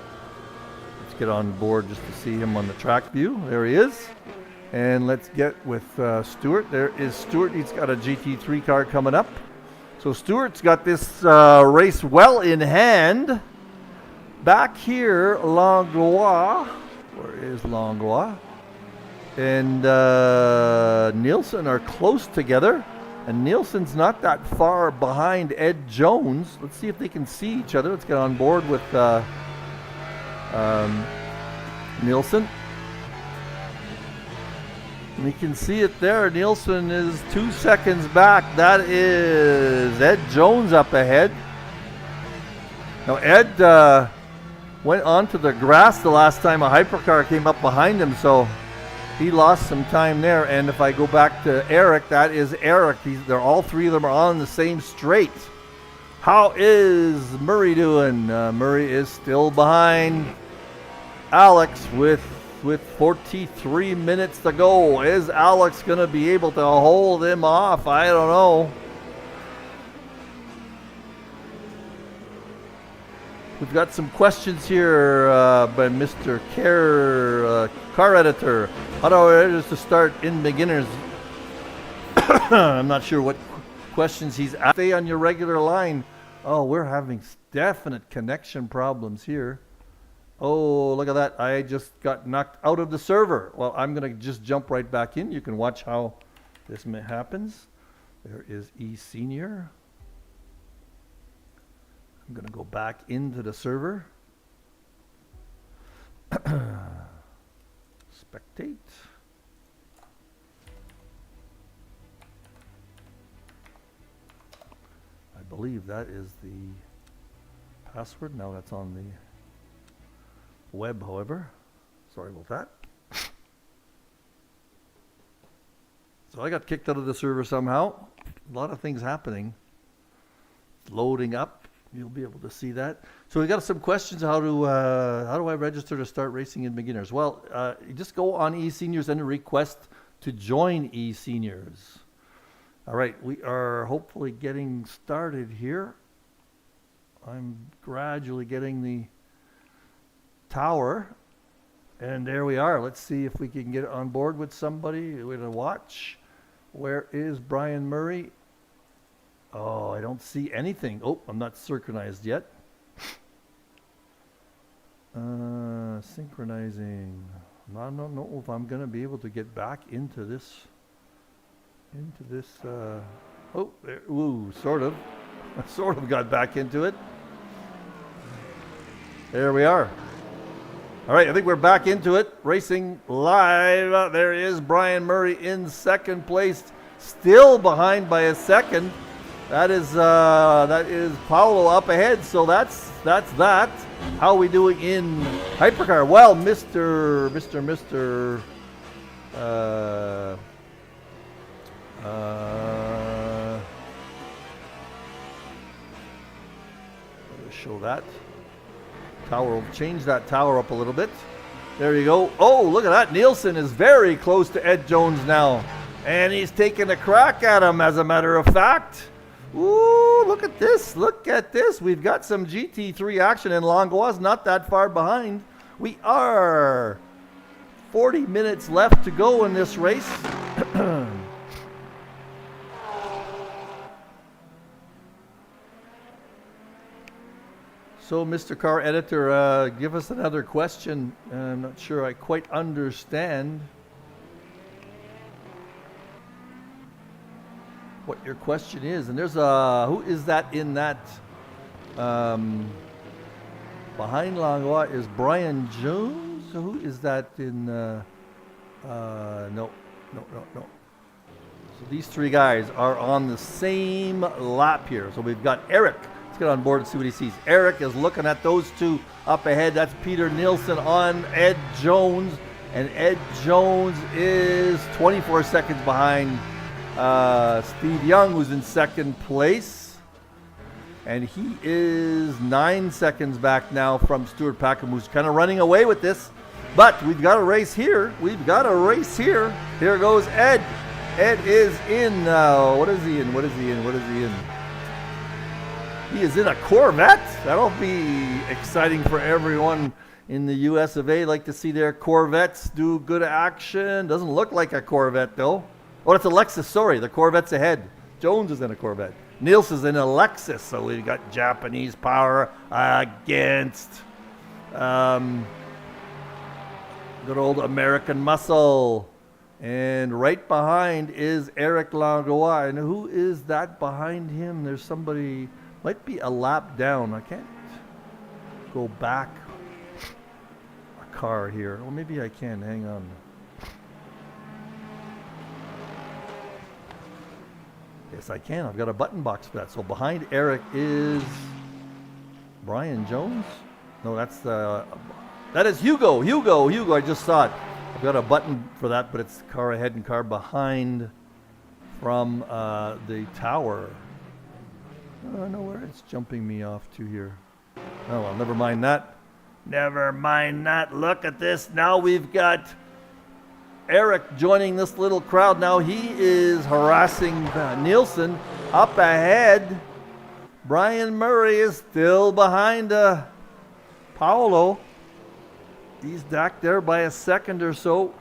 Speaker 1: Let's get on board just to see him on the track view. There he is. And let's get with Stuart. There is Stuart. He's got a GT3 car coming up. So Stuart's got this race well in hand. Back here, Langlois. Where is Langlois? And Nielsen are close together. And Nielsen's not that far behind Ed Jones. Let's see if they can see each other. Let's get on board with Nielsen. We can see it there. Nielsen is 2 seconds back. That is Ed Jones up ahead. Now Ed went onto the grass the last time a hypercar came up behind him, so he lost some time there. And if I go back to Eric, that is Eric. They're all three of them are on the same straight. How is Murray doing? Murray is still behind Alex with 43 minutes to go. Is Alex going to be able to hold him off? I don't know. We've got some questions here by Mr. Car Editor. How do I register to start in beginners? I'm not sure what questions he's asking. Stay on your regular line. Oh, we're having definite connection problems here. Oh, look at that. I just got knocked out of the server. Well, I'm going to just jump right back in. You can watch how this happens. There is eSenior. I'm going to go back into the server. Spectate. I believe that is the password. Now that's on the web, however. Sorry about that. So I got kicked out of the server somehow. A lot of things happening. It's loading up. You'll be able to see that. So we got some questions. How do I register to start racing in beginners? Well, you just go on eSeniors and request to join eSeniors. All right, we are hopefully getting started here. I'm gradually getting the tower, and there we are. Let's see if we can get on board with somebody with a watch. Where is Brian Murray? Oh, I don't see anything. Oh, I'm not synchronized yet. Synchronizing. I don't know if I'm going to be able to get back into this. Oh, there, ooh, sort of. I sort of got back into it. There we are. All right, I think we're back into it. Racing live. There is Brian Murray in second place, still behind by a second. That is Paolo up ahead. So that's that. How are we doing in hypercar? Well, Mr. Show that tower. We'll change that tower up a little bit. There you go. Oh, look at that. Nielsen is very close to Ed Jones now, and he's taking a crack at him, as a matter of fact. Ooh, look at this. Look at this. We've got some GT3 action, and Langlois not that far behind. We are 40 minutes left to go in this race. So, Mr. Car Editor, give us another question. I'm not sure I quite understand what your question is. And there's who is that in that? Behind Langlois is Brian Jones. So who is that in? No. So these three guys are on the same lap here. So we've got Eric. Let's get on board and see what he sees. Eric is looking at those two up ahead. That's Peter Nielsen on Ed Jones. And Ed Jones is 24 seconds behind Steve Young, who's in second place. And he is 9 seconds back now from Stuart Packham, who's kind of running away with this. But we've got a race here. Here goes Ed. Ed is in. What is he in? He is in a Corvette. That'll be exciting for everyone in the US of A. Like to see their Corvettes do good action. Doesn't look like a Corvette though. Oh, it's a Lexus, sorry. The Corvette's ahead. Jones is in a Corvette. Nielsen's in a Lexus. So we've got Japanese power against good old American muscle. And right behind is Eric Langlois. And who is that behind him? There's somebody... Might be a lap down. I can't go back a car here. Well, maybe I can. Hang on. Yes, I can. I've got a button box for that. So behind Eric is Brian Jones. No, that is Hugo. Hugo. I just saw it. I've got a button for that, but it's car ahead and car behind from the tower. I don't know where it's jumping me off to here. Oh, well, never mind that. Never mind that. Look at this. Now we've got Eric joining this little crowd. Now he is harassing Nielsen up ahead. Brian Murray is still behind Paolo. He's back there by a second or so.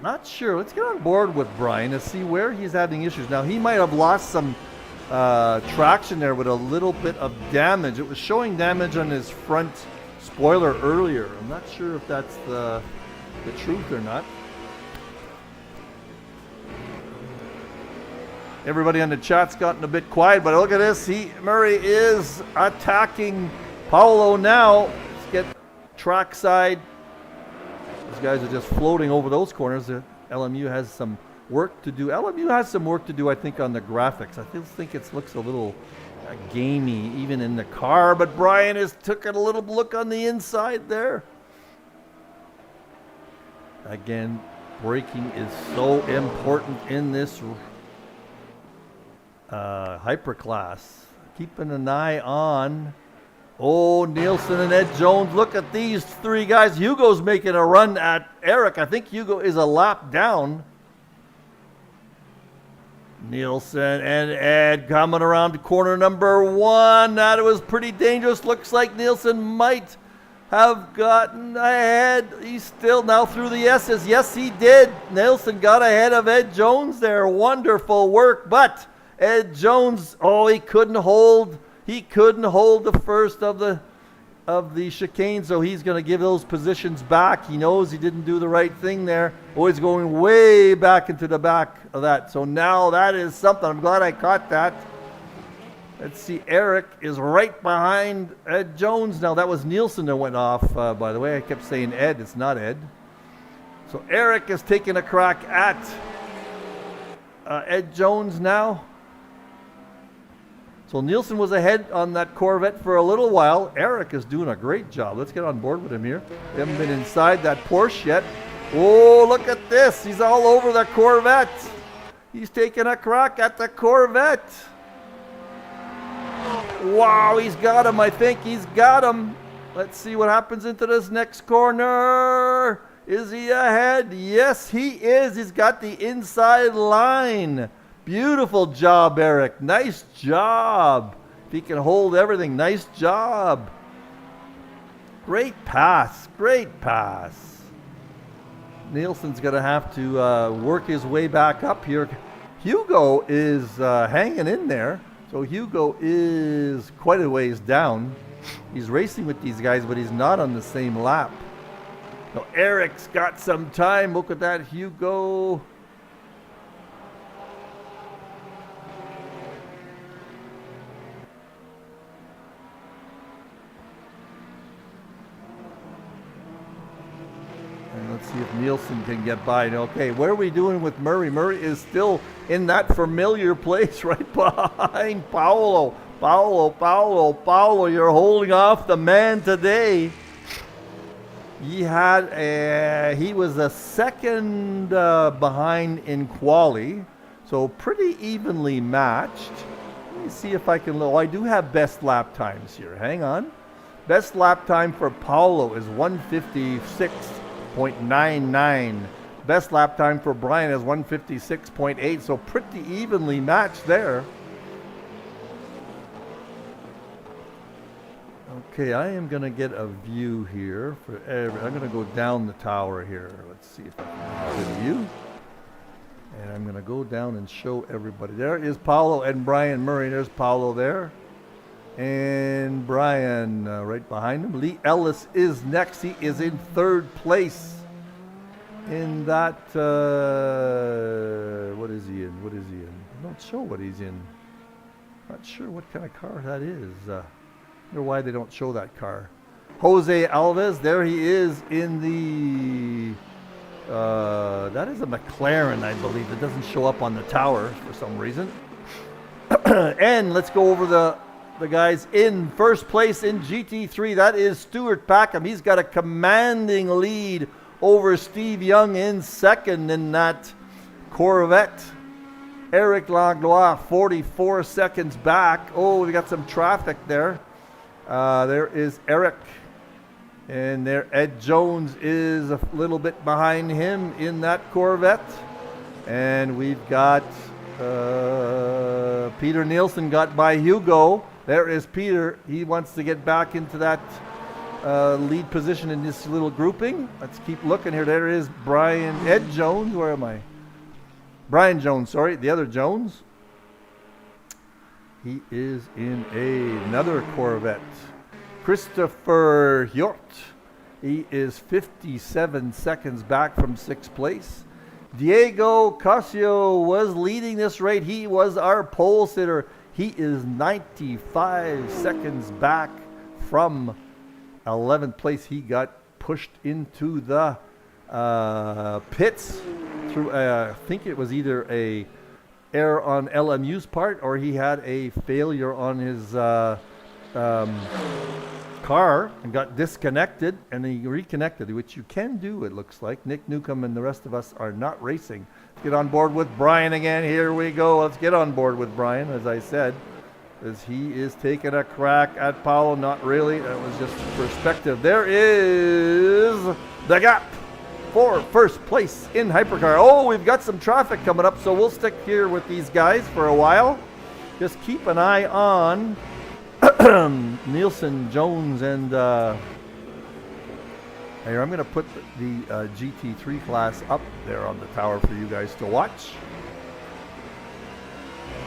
Speaker 1: Not sure. Let's get on board with Brian to see where he's having issues. Now, he might have lost some traction there with a little bit of damage. It was showing damage on his front spoiler earlier. I'm not sure if that's the truth or not. Everybody on the chat's gotten a bit quiet, but look at this. Murray is attacking Paolo now. Let's get trackside. These guys are just floating over those corners. LMU has some work to do. LMU has some work to do, I think, on the graphics. I think it looks a little gamey, even in the car. But Brian has took a little look on the inside there. Again, braking is so important in this hyperclass. Keeping an eye on Nielsen and Ed Jones. Look at these three guys. Hugo's making a run at Eric. I think Hugo is a lap down. Nielsen and Ed coming around to corner number 1. That was pretty dangerous. Looks like Nielsen might have gotten ahead. He's still now through the S's. Yes, he did. Nielsen got ahead of Ed Jones there. Wonderful work. But Ed Jones, he couldn't hold the first of the chicane, so he's going to give those positions back. He knows he didn't do the right thing there. He's going way back into the back of that. So now that is something. I'm glad I caught that. Let's see. Eric is right behind Ed Jones. Now that was Nielsen that went off, by the way. I kept saying Ed. It's not Ed. So Eric is taking a crack at Ed Jones now. So Nielsen was ahead on that Corvette for a little while. Eric is doing a great job. Let's get on board with him here. We haven't been inside that Porsche yet. Oh, look at this. He's all over the Corvette. He's taking a crack at the Corvette. Wow, he's got him. I think he's got him. Let's see what happens into this next corner. Is he ahead? Yes, he is. He's got the inside line. Beautiful job, Eric. Nice job. If he can hold everything, nice job. Great pass. Great pass. Nielsen's going to have to work his way back up here. Hugo is hanging in there. So Hugo is quite a ways down. He's racing with these guys, but he's not on the same lap. So Eric's got some time. Look at that, Hugo. Let's see if Nielsen can get by. Okay, what are we doing with Murray? Murray is still in that familiar place right behind Paolo. Paolo, you're holding off the man today. He was a second behind in quali, so pretty evenly matched. Let me see if I can. I do have best lap times here. Hang on. Best lap time for Paolo is 156.99. Best lap time for Brian is 156.8, so pretty evenly matched there. Okay, I am going to get a view here. I'm going to go down the tower here. Let's see if I can get a view. And I'm going to go down and show everybody. There is Paolo and Brian Murray. There's Paolo there. And Brian right behind him. Lee Ellis is next. He is in third place. In that, what is he in? I don't show what he's in. Not sure what kind of car that is. I wonder why they don't show that car. Jose Alves, there he is in the, that is a McLaren, I believe. It doesn't show up on the tower for some reason. And let's go over the the guys in first place in GT3. That is Stuart Packham. He's got a commanding lead over Steve Young in second in that Corvette. Eric Langlois, 44 seconds back. Oh, we got some traffic there. There is Eric. And there Ed Jones is a little bit behind him in that Corvette. And we've got Peter Nielsen got by Hugo. There is Peter. He wants to get back into that lead position in this little grouping. Let's keep looking here. There is Ed Jones. Where am I? Brian Jones, sorry, the other Jones. He is in another Corvette. Christopher Hjort. He is 57 seconds back from sixth place. Diego Casio was leading this race. He was our pole sitter. He is 95 seconds back from 11th place. He got pushed into the pits through, I think it was either a error on LMU's part or he had a failure on his car and got disconnected, and he reconnected, which you can do, it looks like. Nick Newcomb and the rest of us are not racing. Let's get on board with Brian again. Here we go. Let's get on board with Brian, as I said, as he is taking a crack at Paolo. Not really. That was just perspective. There is the gap for first place in Hypercar. Oh, we've got some traffic coming up, so we'll stick here with these guys for a while. Just keep an eye on Nielsen, Jones, and here, I'm going to put the GT3 class up there on the tower for you guys to watch.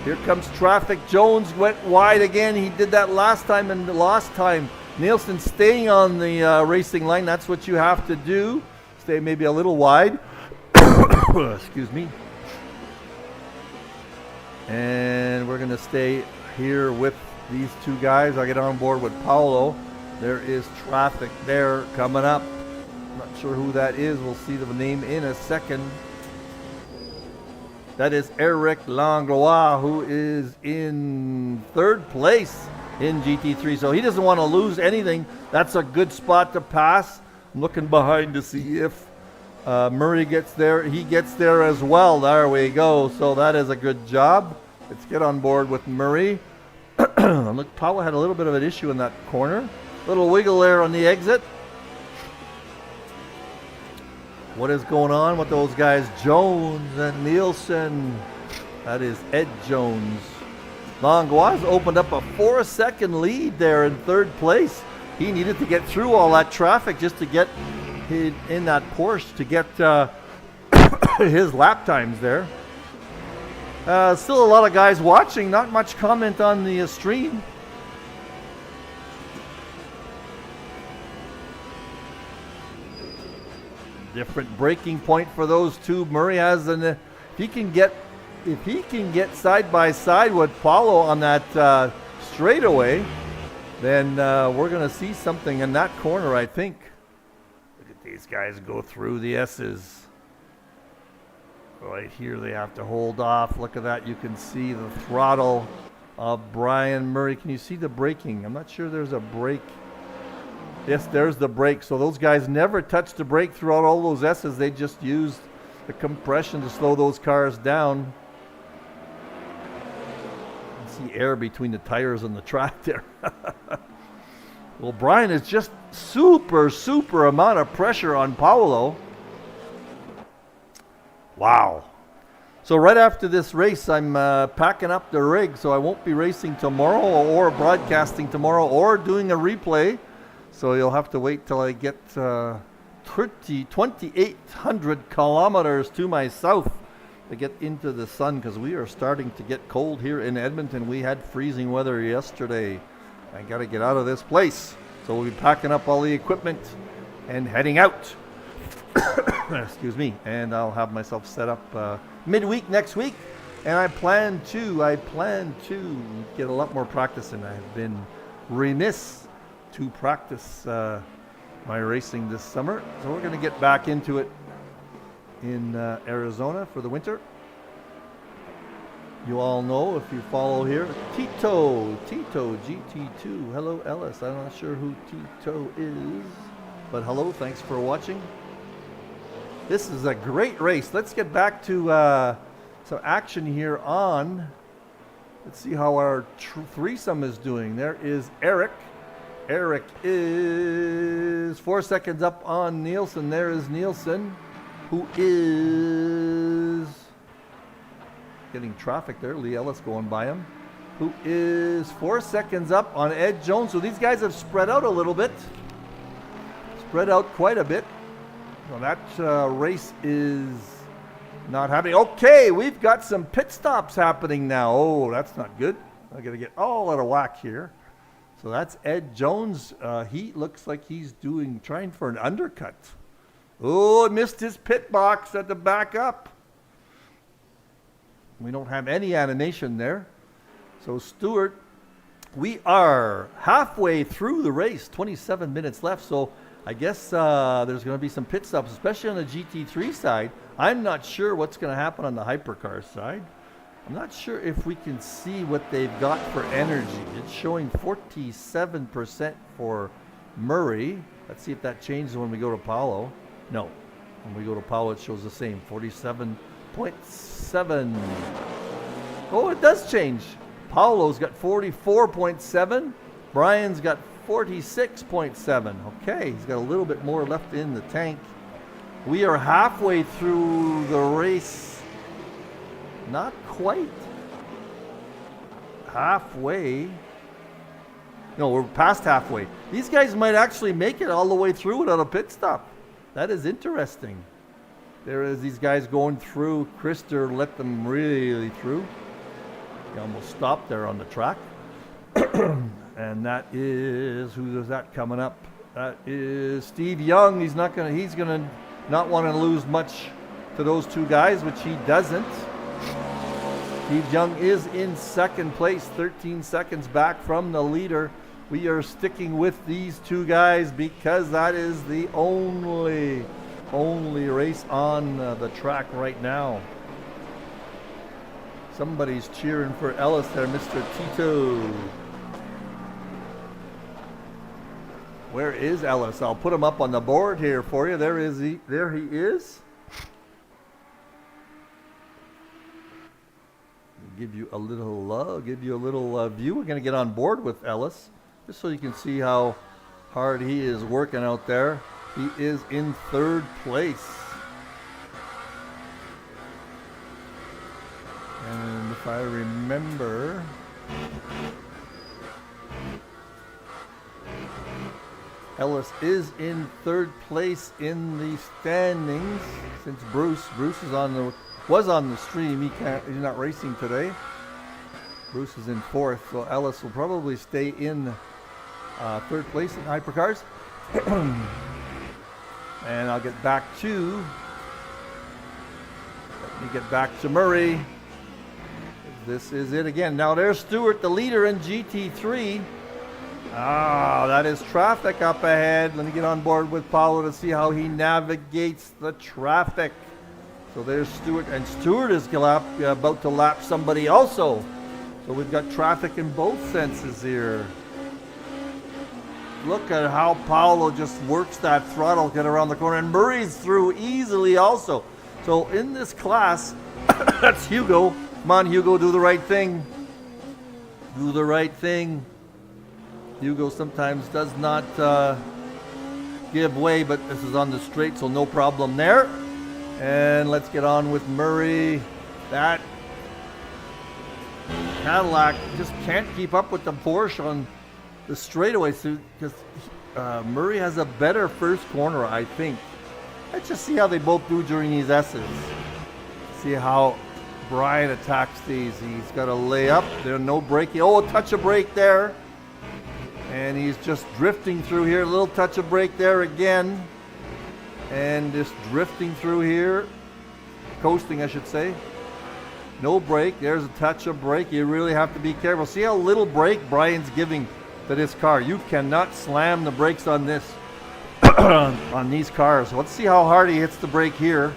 Speaker 1: Here comes traffic. Jones went wide again. He did that last time and the last time. Nielsen staying on the racing line. That's what you have to do. Stay maybe a little wide. Excuse me. And we're going to stay here with these two guys. I'll get on board with Paolo. There is traffic there coming up. Not sure who that is. We'll see the name in a second. That is Eric Langlois, who is in third place in GT3. So he doesn't want to lose anything. That's a good spot to pass. I'm looking behind to see if Murray gets there. He gets there as well. There we go. So that is a good job. Let's get on board with Murray. Look, Paolo had a little bit of an issue in that corner. Little wiggle there on the exit. What is going on with those guys? Jones and Nielsen. That is Ed Jones. Langlois opened up a 4-second lead there in third place. He needed to get through all that traffic just to get in that Porsche to get his lap times there. Still a lot of guys watching. Not much comment on the stream. Different braking point for those two. Murray has if he can get side by side with Paolo on that straightaway, then we're going to see something in that corner, I think. Look at these guys go through the S's. Right here they have to hold off. Look at that. You can see the throttle of Brian Murray. Can you see the braking? I'm not sure there's a brake. Yes, there's the brake. So those guys never touched the brake throughout all those S's. They just used the compression to slow those cars down. You see air between the tires and the track there. Well, Brian is just super amount of pressure on Paolo. Wow. So right after this race, I'm packing up the rig, so I won't be racing tomorrow or broadcasting tomorrow or doing a replay. So you'll have to wait till I get 2,800 kilometers to my south to get into the sun, because we are starting to get cold here in Edmonton. We had freezing weather yesterday. I got to get out of this place. So we'll be packing up all the equipment and heading out. Excuse me. And I'll have myself set up midweek next week. And I plan to get a lot more practice in. I've been remiss to practice my racing this summer. So we're going to get back into it in Arizona for the winter. You all know if you follow here. Tito GT2. Hello, Ellis. I'm not sure who Tito is, but hello. Thanks for watching. This is a great race. Let's get back to some action here on. Let's see how our threesome is doing. There is Eric. Eric is 4 seconds up on Nielsen. There is Nielsen, who is getting traffic there. Lee Ellis going by him, who is 4 seconds up on Ed Jones. So these guys have spread out a little bit. Spread out quite a bit. Well, that race is not happening. Okay, we've got some pit stops happening now. Oh, that's not good. I got to get all out of whack here. So that's Ed Jones. He looks like he's trying for an undercut. Oh, missed his pit box at the back up. We don't have any animation there. So Stewart, we are halfway through the race, 27 minutes left. So I guess there's going to be some pit stops, especially on the GT3 side. I'm not sure what's going to happen on the hypercar side. I'm not sure if we can see what they've got for energy. It's showing 47% for Murray. Let's see if that changes when we go to Paulo. No, when we go to Paulo, it shows the same, 47.7. Oh, it does change. Paulo's got 44.7. Brian's got 46.7. Okay, he's got a little bit more left in the tank. We are halfway through the race. Not quite halfway. No, we're past halfway. These guys might actually make it all the way through without a pit stop. That is interesting. There is these guys going through. Krister let them really through. He almost stopped there on the track. And that is, who is that coming up? That is Steve Young. He's gonna not want to lose much to those two guys, which he doesn't. Steve Young is in second place, 13 seconds back from the leader. We are sticking with these two guys because that is the only race on the track right now. Somebody's cheering for Ellis there, Mr. Tito. Where is Ellis? I'll put him up on the board here for you. There he is. Give you a little view. We're going to get on board with Ellis just so you can see how hard he is working out there. He is in third place. And if I remember, Ellis is in third place in the standings since Bruce is was on the stream. He's not racing today. Bruce is in fourth, so Ellis will probably stay in third place in hypercars. And I'll get back to Murray. This is it again. Now there's Stewart, the leader in GT3. That is traffic up ahead. Let me get on board with Paulo to see how he navigates the traffic. So there's Stewart, and Stewart is about to lap somebody also. So we've got traffic in both senses here. Look at how Paulo just works that throttle, get around the corner, and Murray's through easily also. So in this class, that's Hugo. Come on, Hugo, do the right thing. Do the right thing. Hugo sometimes does not give way, but this is on the straight, so no problem there. And let's get on with Murray. That Cadillac just can't keep up with the Porsche on the straightaway, because Murray has a better first corner, I think. Let's just see how they both do during these S's. See how Brian attacks these. He's got a layup. There's no braking. Oh, a touch of brake there. And he's just drifting through here. A little touch of brake there again. And just drifting through here. Coasting, I should say. No brake. There's a touch of brake. You really have to be careful. See how little brake Brian's giving to this car. You cannot slam the brakes on this, on these cars. Let's see how hard he hits the brake here.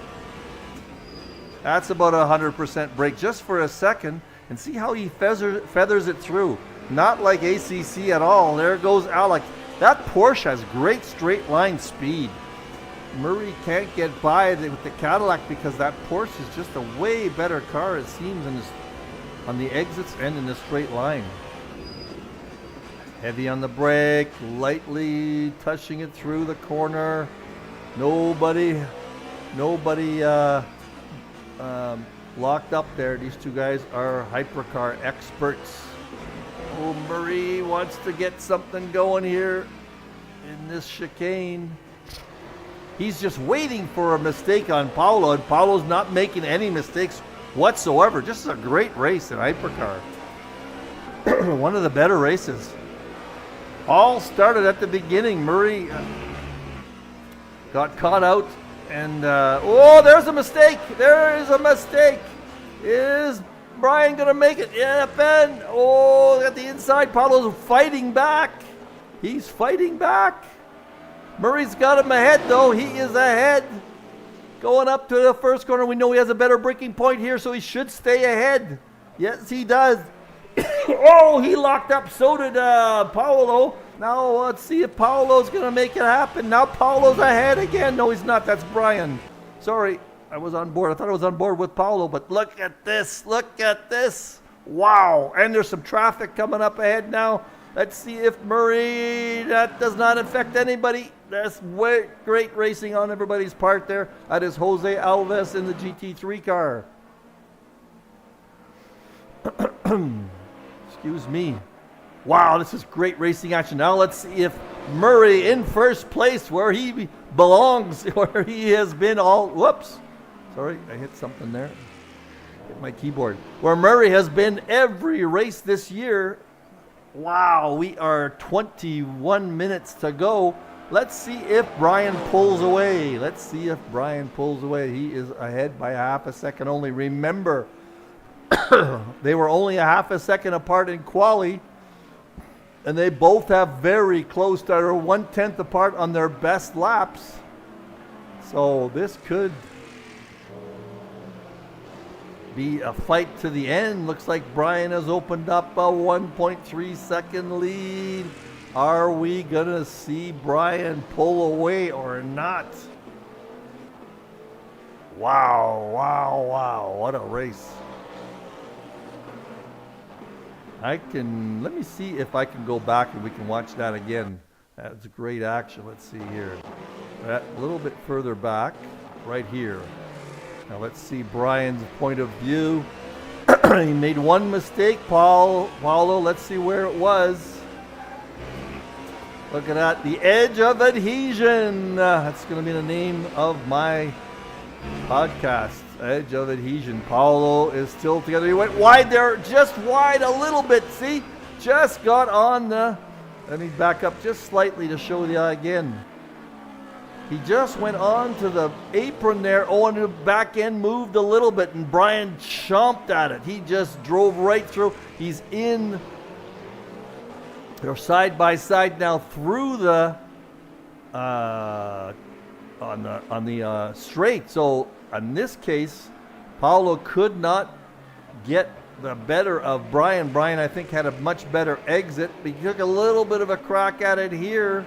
Speaker 1: That's about 100% brake just for a second. And see how he feathers it through. Not like ACC at all. There goes Alex. That Porsche has great straight line speed. Murray can't get by with the Cadillac because that Porsche is just a way better car, it seems, on the exits and in the straight line. Heavy on the brake, lightly touching it through the corner. Nobody locked up there. These two guys are hypercar experts. Oh, Murray wants to get something going here in this chicane. He's just waiting for a mistake on Paolo, and Paolo's not making any mistakes whatsoever. Just a great race in hypercar. One of the better races. All started at the beginning. Murray got caught out, and there's a mistake. There is a mistake. Is Brian gonna make it? Yeah, Ben. Oh, at the inside, Paolo's fighting back. He's fighting back. Murray's got him ahead, though. He is ahead. Going up to the first corner. We know he has a better braking point here, so he should stay ahead. Yes, he does. Oh, he locked up. So did Paolo. Now let's see if Paolo's going to make it happen. Now Paolo's ahead again. No, he's not. That's Brian. Sorry, I was on board. I thought I was on board with Paolo, but look at this. Look at this. Wow. And there's some traffic coming up ahead now. Let's see if Murray, that does not affect anybody. That's great racing on everybody's part there. That is Jose Alves in the GT3 car. Excuse me. Wow, this is great racing action. Now let's see if Murray in first place where he belongs, where he has been all, whoops. Sorry, I hit something there. Hit my keyboard. Where Murray has been every race this year. Wow, we are 21 minutes to go. Let's see if Brian pulls away. Let's see if Brian pulls away. He is ahead by half a second only. Remember, they were only a half a second apart in quali, and they both have very close to 1/10 apart on their best laps. So this could be a fight to the end. Looks like Brian has opened up a 1.3 second lead. Are we gonna see Brian pull away or not? Wow, wow, wow, what a race. Let me see if I can go back and we can watch that again. That's great action. Let's see here. A little bit further back, right here. Now let's see Brian's point of view. He made one mistake, Paolo. Let's see where it was. Look at that, the edge of adhesion. That's going to be the name of my podcast, Edge of Adhesion. Paolo is still together. He went wide there, just wide a little bit. See, just got on the, let me back up just slightly to show you again. He just went on to the apron there. Oh, and the back end moved a little bit, and Brian chomped at it. He just drove right through. He's in, they're side by side now through the on the straight. So in this case, Paolo could not get the better of Brian. Brian, I think, had a much better exit, but he took a little bit of a crack at it here.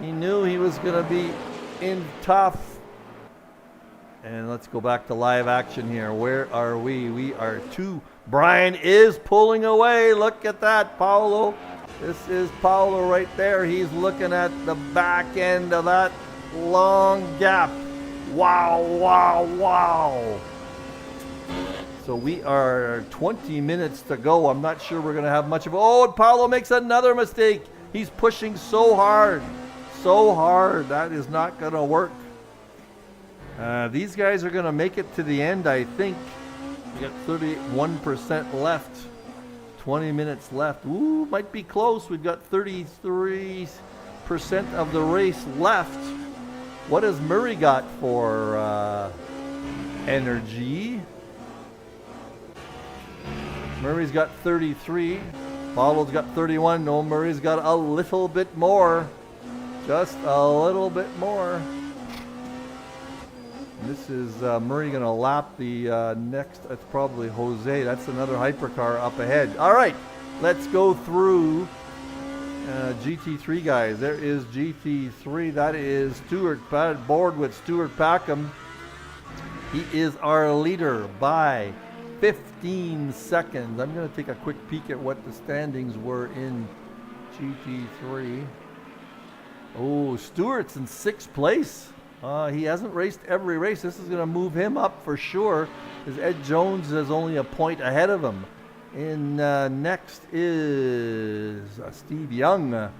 Speaker 1: He knew he was going to be in tough. And let's go back to live action here. Where are we? We are two. Brian is pulling away. Look at that, Paolo. This is Paolo right there. He's looking at the back end of that long gap. Wow, wow, wow. So we are 20 minutes to go. I'm not sure we're going to have much of... Oh, and Paolo makes another mistake. He's pushing so hard. So hard. That is not going to work. These guys are going to make it to the end, I think. We got 31% left. 20 minutes left. Ooh, might be close. We've got 33% of the race left. What has Murray got for energy? Murray's got 33. Paolo's got 31. No, Murray's got a little bit more. Just a little bit more. This is Murray going to lap the next. That's probably Jose. That's another hypercar up ahead. All right, let's go through GT3 guys. There is GT3. That is Stuart board with Stuart Packham. He is our leader by 15 seconds. I'm going to take a quick peek at what the standings were in GT3. Oh, Stuart's in 6th place. He hasn't raced every race. This is going to move him up for sure, because Ed Jones is only a point ahead of him. And next is Steve Young.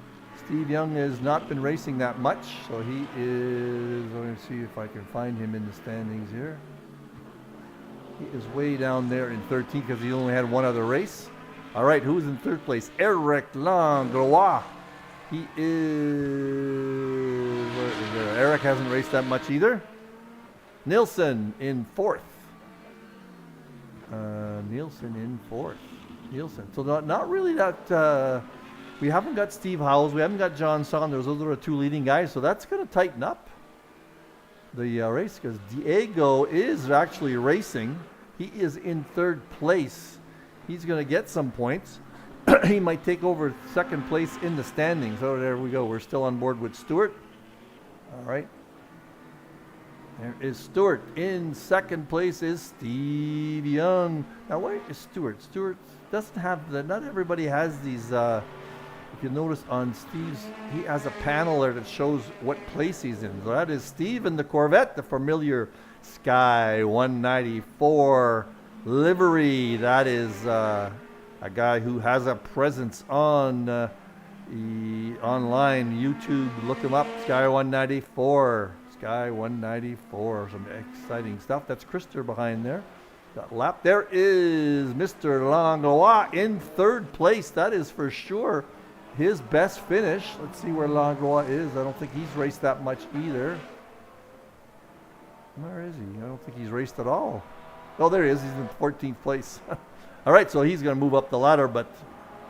Speaker 1: Steve Young has not been racing that much, so he is, let me see if I can find him in the standings here. He is way down there in 13th because he only had one other race. All right, who's in 3rd place? Eric Langlois. He is, where is there? Eric hasn't raced that much either. Nielsen in 4th. Nielsen in 4th. Nielsen. So not really that, we haven't got Steve Howells. We haven't got John Saunders. Those are the 2 leading guys. So that's going to tighten up the race, because Diego is actually racing. He is in 3rd place. He's going to get some points. He might take over 2nd place in the standings. So there we go. We're still on board with Stewart. All right. There is Stewart. In 2nd place is Steve Young. Now, where is Stewart? Stewart doesn't have the, not everybody has these, if you notice on Steve's, he has a panel there that shows what place he's in. So that is Steve in the Corvette, the familiar Sky 194 livery. That is a guy who has a presence on online YouTube. Look him up, Sky 194. Sky 194. Some exciting stuff. That's Krister behind there. Got lap. There is Mr. Langlois in 3rd place. That is for sure his best finish. Let's see where Langlois is. I don't think he's raced that much either. Where is he? I don't think he's raced at all. Oh, there he is. He's in 14th place. All right, so he's going to move up the ladder, but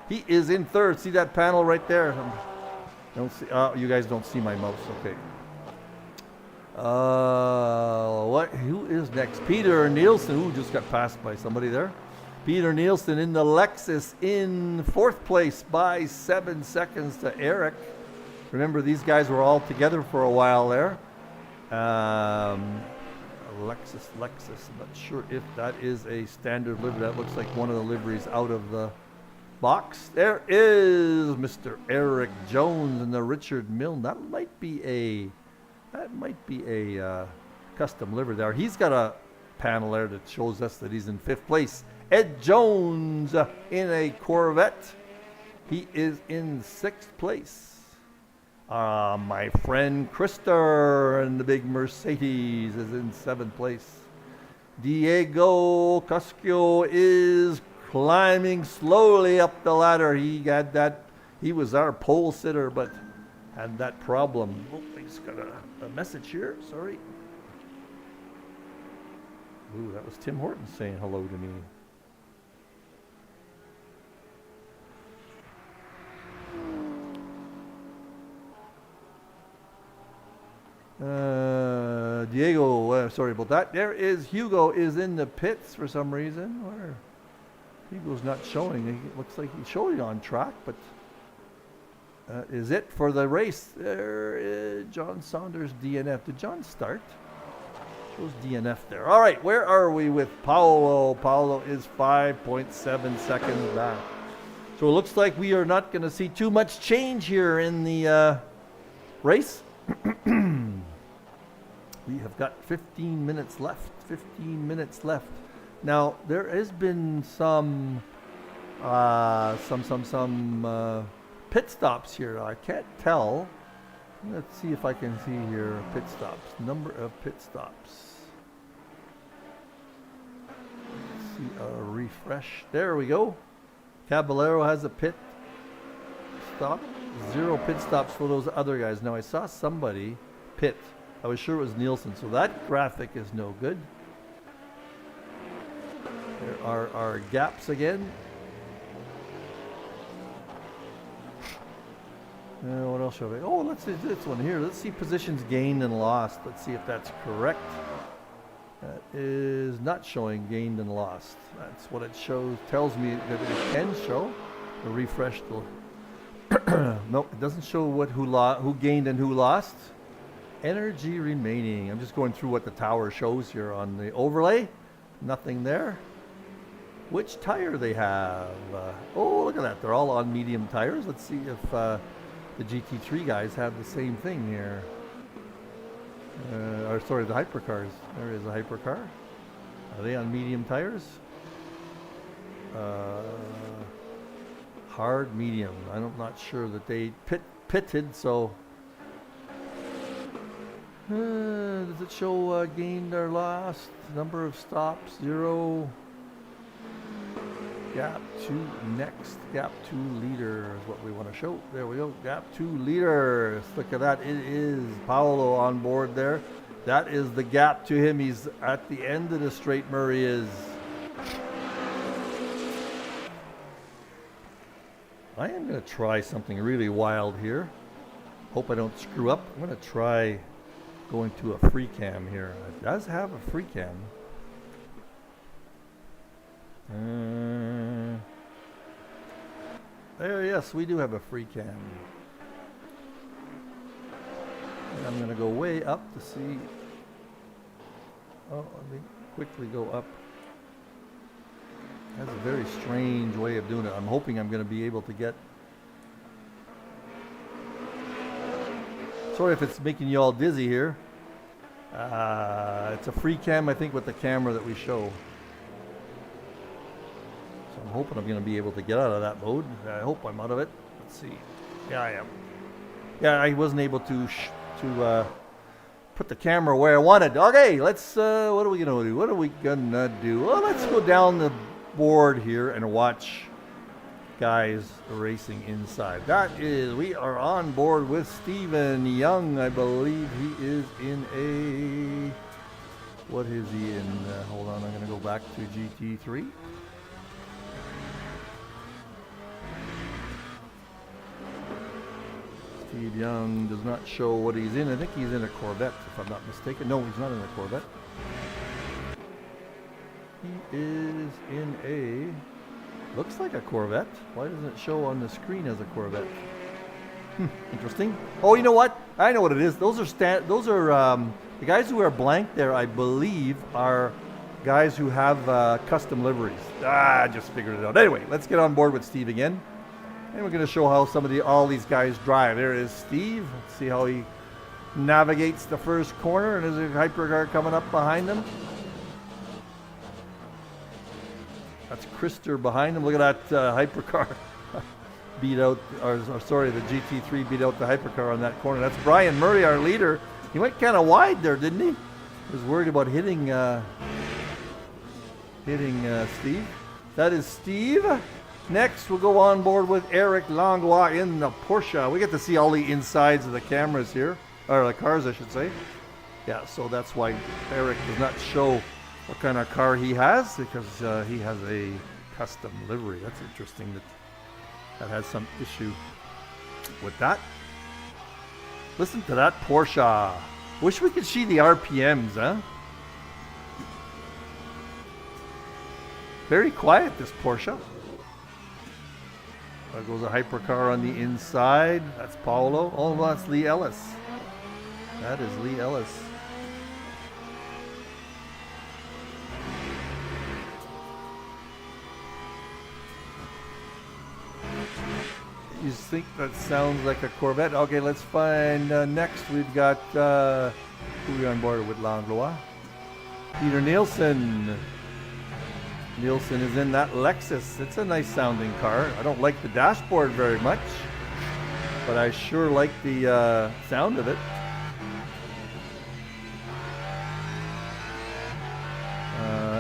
Speaker 1: he is in 3rd. See that panel right there? Don't see. You guys don't see my mouse. Okay. Who is next? Peter Nielsen, who just got passed by somebody there. Peter Nielsen in the Lexus in 4th place by 7 seconds to Eric. Remember, these guys were all together for a while there. Lexus. I'm not sure if that is a standard livery. That looks like one of the liveries out of the box. There is Mr. Eric Jones in the Richard Milne. That might be a custom livery there. He's got a panel there that shows us that he's in 5th place. Ed Jones in a Corvette. He is in 6th place. My friend Krister in the big Mercedes is in 7th place. Diego Coscio is climbing slowly up the ladder. He was our pole sitter, but had that problem. Oh, he's got a message here. Sorry. Ooh, that was Tim Horton saying hello to me. Diego, sorry about that. There is Hugo is in the pits for some reason. Where Hugo's not showing. It looks like he's showing on track, but is it for the race? There is John Saunders DNF. Did John start? Shows DNF there. All right, where are we with Paolo? Paolo is 5.7 seconds back. So it looks like we are not going to see too much change here in the race. We have got 15 minutes left. 15 minutes left. Now there has been some pit stops here. I can't tell. Let's see if I can see here pit stops. Number of pit stops. Let's see a refresh. There we go. Caballero has a pit stop. 0 pit stops for those other guys. Now I saw somebody pit. I was sure it was Nielsen, so that graphic is no good. There are our gaps again. What else shall we? Oh, let's see this one here. Let's see positions gained and lost. Let's see if that's correct. That is not showing gained and lost. That's what it shows. Tells me that it can show. The refresh will. Nope, it doesn't show who gained and who lost. Energy remaining. I'm just going through what the tower shows here on the overlay. Nothing there. Which tire they have? Oh, look at that. They're all on medium tires. Let's see if the GT3 guys have the same thing here. Or sorry, the hypercars. There is a hypercar. Are they on medium tires? Hard medium. I'm not sure that they pitted, so. Does it show gained or lost? Number of stops, 0. Gap 2 next. Gap 2 leader is what we want to show. There we go. Gap 2 leader. Look at that. It is Paolo on board there. That is the gap to him. He's at the end of the straight. Murray is. I am going to try something really wild here. Hope I don't screw up. I'm going to try going to a free cam here. It does have a free cam. There, yes, we do have a free cam. And I'm going to go way up to see. Oh, let me quickly go up. That's a very strange way of doing it. I'm hoping I'm going to be able to get. Sorry if it's making you all dizzy here. It's a free cam, I think, with the camera that we show. So I'm hoping I'm going to be able to get out of that mode. I hope I'm out of it. Let's see. Yeah, I am. Yeah, I wasn't able to put the camera where I wanted. Okay, let's. What are we going to do? What are we going to do? Well, let's go down the board here and watch guys racing inside. That is, we are on board with Stephen Young. I believe he is in a. What is he in? Hold on, I'm going to go back to GT3. Steve Young does not show what he's in. I think he's in a Corvette, if I'm not mistaken. No, he's not in a Corvette. He is in a. Looks like a Corvette. Why doesn't it show on the screen as a Corvette? Interesting. Oh, you know what? I know what it is. Those are the guys who are blank there. I believe are guys who have custom liveries. I just figured it out. Anyway, let's get on board with Steve again. And we're going to show how all these guys drive. There is Steve. Let's see how he navigates the first corner. And there's a hypercar coming up behind him. That's Krister behind him. Look at that hypercar beat out, or sorry, the GT3 beat out the hypercar on that corner. That's Brian Murray, our leader. He went kind of wide there, didn't he? He was worried about hitting Steve. That is Steve. Next, we'll go on board with Eric Langlois in the Porsche. We get to see all the insides of the cameras here, or the cars, I should say. Yeah, so that's why Eric does not show what kind of car he has, because he has a custom livery. That's interesting that has some issue with that. Listen to that Porsche. Wish we could see the RPMs, huh? Very quiet, this Porsche. There goes a hypercar on the inside. That's Paolo. Oh, that's Lee Ellis. That is Lee Ellis. You think that sounds like a Corvette? Okay, let's find next. We've got who are we on board with? Langlois. Peter Nielsen. Nielsen is in that Lexus. It's a nice sounding car. I don't like the dashboard very much, but I sure like the sound of it.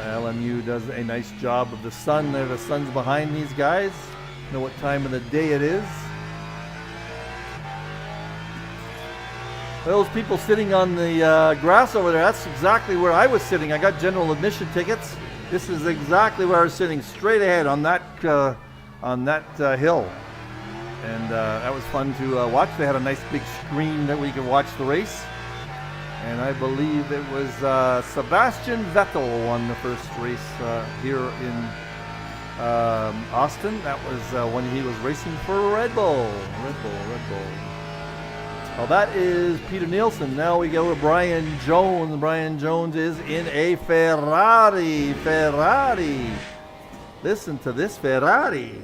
Speaker 1: LMU does a nice job of the sun. There, the sun's behind these guys. Know what time of the day it is. Those people sitting on the grass over there, that's exactly where I was sitting. I got general admission tickets. This is exactly where I was sitting, straight ahead on that hill. And that was fun to watch. They had a nice big screen that we could watch the race. And I believe it was Sebastian Vettel won the first race here in Austin. That was when he was racing for Red Bull. Red Bull. Well, that is Peter Nielsen. Now we go to Brian Jones. Brian Jones is in a Ferrari. Listen to this Ferrari.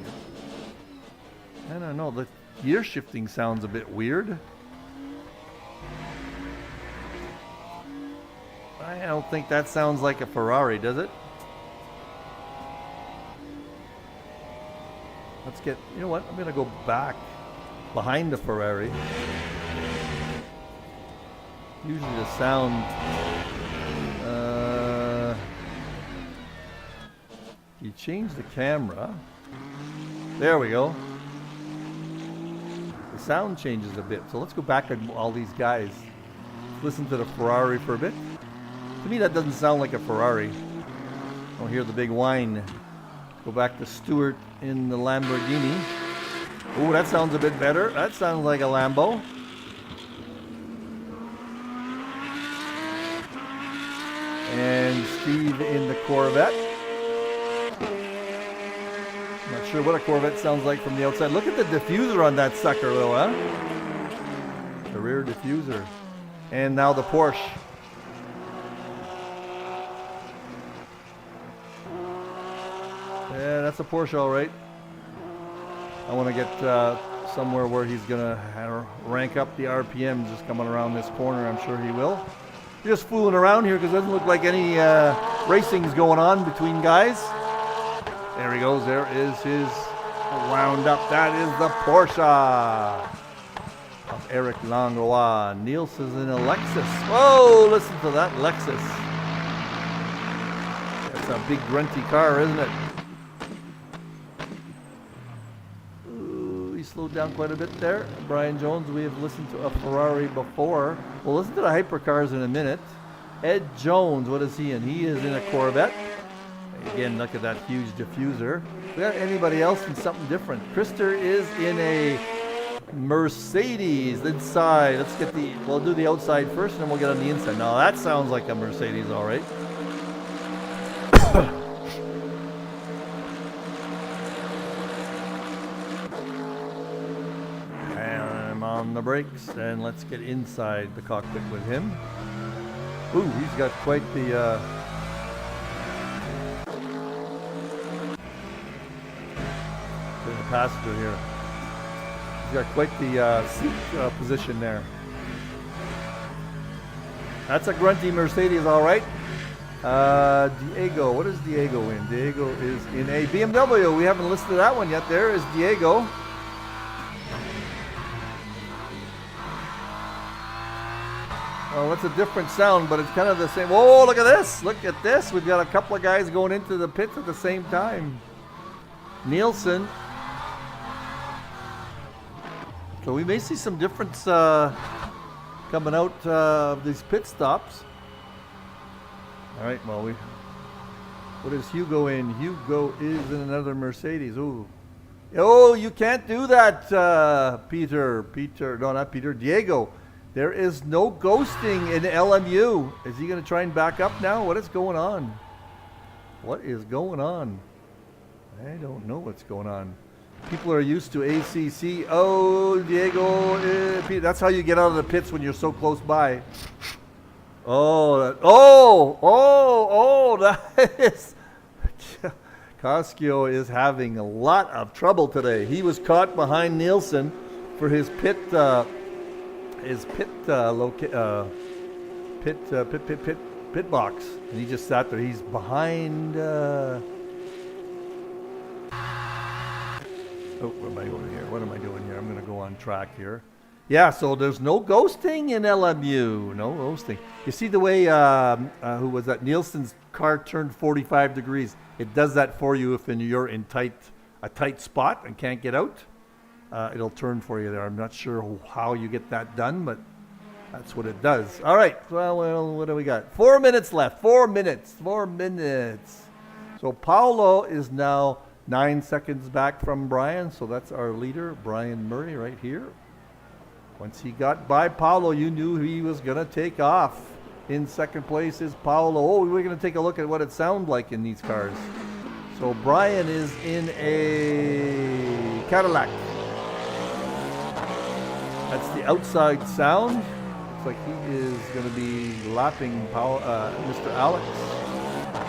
Speaker 1: I don't know, the gear shifting sounds a bit weird. I don't think that sounds like a Ferrari, does it? Let's get, you know what, I'm going to go back behind the Ferrari. Usually the sound, you change the camera. There we go. The sound changes a bit. So let's go back on all these guys. Let's listen to the Ferrari for a bit. To me, that doesn't sound like a Ferrari. I don't hear the big whine. Go back to Stewart in the Lamborghini. Oh, that sounds a bit better. That sounds like a Lambo. And Steve in the Corvette. Not sure what a Corvette sounds like from the outside. Look at the diffuser on that sucker though, huh? The rear diffuser. And now the Porsche. Yeah, that's a Porsche all right. I want to get somewhere where he's going to rank up the RPM just coming around this corner. I'm sure he will. Just fooling around here because it doesn't look like any racing's going on between guys. There he goes. There is his roundup. That is the Porsche of Eric Langlois. Nielsen's in a Lexus. Whoa, listen to that Lexus. That's a big grunty car, isn't it? Ooh, he slowed down quite a bit there. Brian Jones, we have listened to a Ferrari before. We'll listen to the hypercars in a minute. Ed Jones, what is he in? He is in a Corvette. Again, look at that huge diffuser. We got anybody else in something different? Krister is in a Mercedes inside. Let's get we'll do the outside first and then we'll get on the inside. Now that sounds like a Mercedes, all right. And I'm on the brakes and let's get inside the cockpit with him. Ooh, he's got quite the passenger here. He's got quite the seat position there. That's a grunty Mercedes, all right. Diego, what is Diego in? Diego is in a BMW. We haven't listed that one yet. There is Diego. Oh, it's a different sound, but it's kind of the same. Whoa, look at this. Look at this. We've got a couple of guys going into the pits at the same time. Nielsen. So we may see some difference coming out of these pit stops. All right, well, what is Hugo in? Hugo is in another Mercedes. Ooh. Oh, you can't do that, Peter. No, not Peter. Diego. There is no ghosting in LMU. Is he going to try and back up now? What is going on? What is going on? I don't know what's going on. People are used to ACC. Oh, Diego. That's how you get out of the pits when you're so close by. That is... Koskio is having a lot of trouble today. He was caught behind Nielsen for his pit box, and he just sat there. He's behind. What am I doing here? What am I doing here? I'm going to go on track here. Yeah, so there's no ghosting in LMU. No ghosting. You see the way, who was that? Nielsen's car turned 45 degrees. It does that for you if you're in a tight spot and can't get out. It'll turn for you there. I'm not sure how you get that done, but that's what it does. All right. Well, what do we got? 4 minutes left. 4 minutes. So Paulo is now 9 seconds back from Brian. So that's our leader, Brian Murray, right here. Once he got by Paolo, you knew he was going to take off. In second place is Paolo. Oh, we're going to take a look at what it sounds like in these cars. So Brian is in a Cadillac. That's the outside sound. Looks like he is going to be lapping Mr. Alex.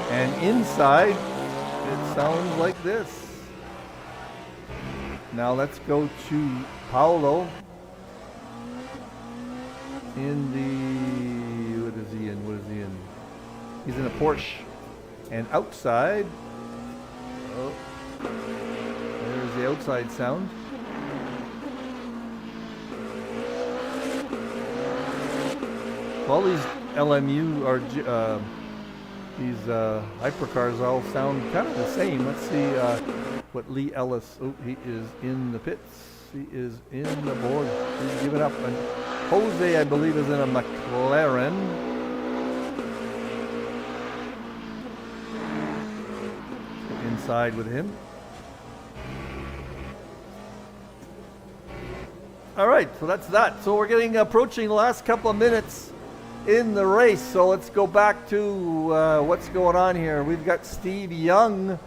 Speaker 1: And inside, it sounds like this. Now let's go to Paolo in the, what is he in? He's in a Porsche. And outside, oh, there's the outside sound. All these LMU or these hypercars all sound kind of the same. Let's see what Lee Ellis. Oh, he is in the pits. He is in the board. He's giving up. And Jose, I believe, is in a McLaren. Inside with him. All right, so that's that. So we're getting approaching the last couple of minutes in the race. So let's go back to what's going on here. We've got Steve Young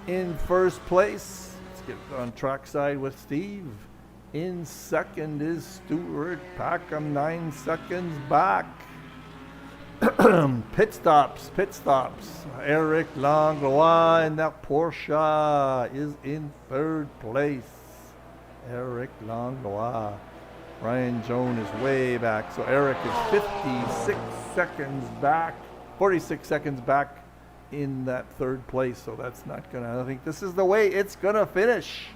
Speaker 1: in first place. Let's get on track side with Steve. In second is Stuart Packham, 9 seconds back. Pit stops. Eric Langlois in that Porsche is in third place. Eric Langlois. Ryan Jones is way back. So Eric is 56 seconds back, 46 seconds back in that third place. So that's not going to, I think this is the way it's going to finish.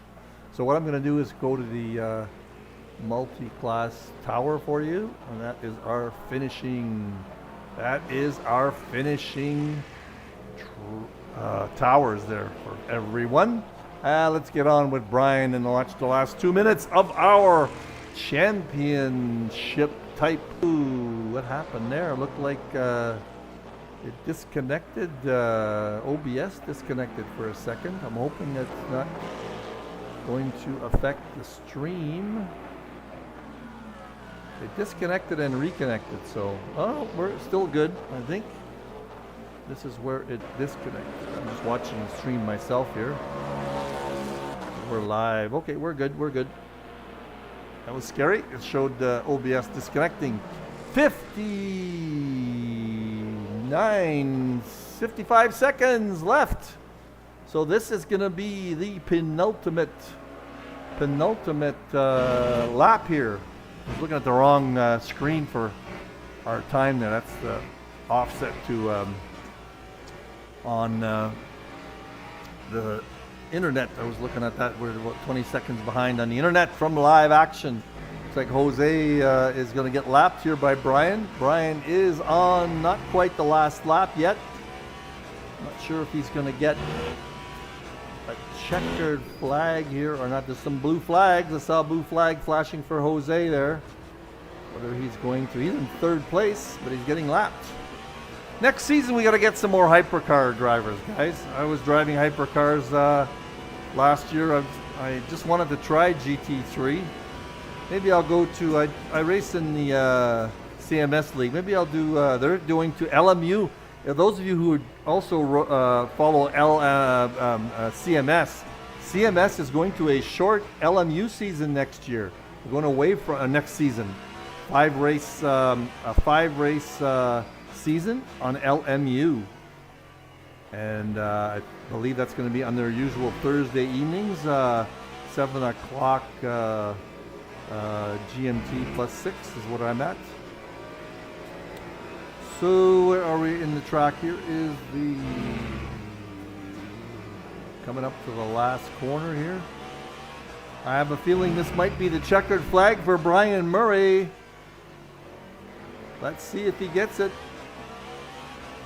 Speaker 1: So what I'm going to do is go to the multi-class tower for you. And that is our finishing, towers there for everyone. Let's get on with Brian and watch the last 2 minutes of our championship type. Ooh, what happened there? Looked like it disconnected. OBS disconnected for a second. I'm hoping that's not going to affect the stream. It disconnected and reconnected, so we're still good. I think this is where it disconnected. I'm just watching the stream myself here. We're live. Okay, we're good. That was scary. It showed OBS disconnecting. 55 seconds left. So this is going to be the penultimate lap here. I was looking at the wrong screen for our time there. That's the offset to on the internet. I was looking at that. We're about 20 seconds behind on the internet from live action. Looks like Jose is going to get lapped here by Brian. Brian is on not quite the last lap yet. Not sure if he's going to get a checkered flag here or not. There's some blue flags. I saw a blue flag flashing for Jose there. Whether he's going to. He's in third place, but he's getting lapped. Next season, we got to get some more hypercar drivers, guys. I was driving hypercars last year. I just wanted to try GT3. Maybe I'll go to, I race in the CMS League. Maybe I'll do, they're doing to LMU. Those of you who also follow CMS, CMS is going to a short LMU season next year. We're going away from next season. A 5-race season on LMU. And I believe that's going to be on their usual Thursday evenings, 7 o'clock GMT plus 6 is what I'm at. So where are we in the track? Here is the coming up to the last corner here. I have a feeling this might be the checkered flag for Brian Murray. Let's see if he gets it.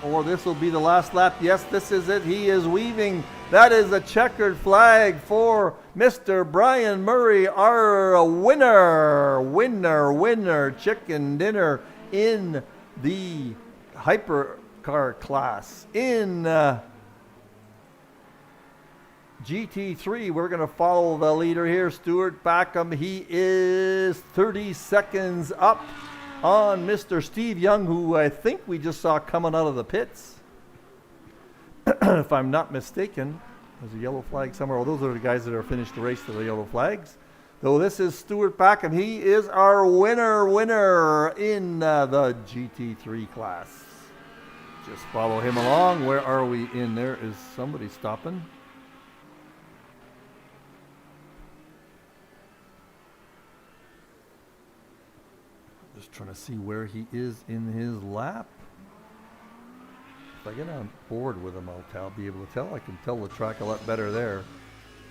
Speaker 1: Or this will be the last lap. Yes, this is it. He is weaving. That is a checkered flag for Mr. Brian Murray, our winner, chicken dinner in the hypercar class in GT3, we're going to follow the leader here, Stuart Backham. He is 30 seconds up on Mr. Steve Young, who I think we just saw coming out of the pits. If I'm not mistaken, there's a yellow flag somewhere. Well, those are the guys that are finished the race to the yellow flags. Though this is Stuart Backham. He is our winner in the GT3 class. Just follow him along. Where are we in there? Is somebody stopping? Just trying to see where he is in his lap. If I get on board with him, I'll be able to tell. I can tell the track a lot better there.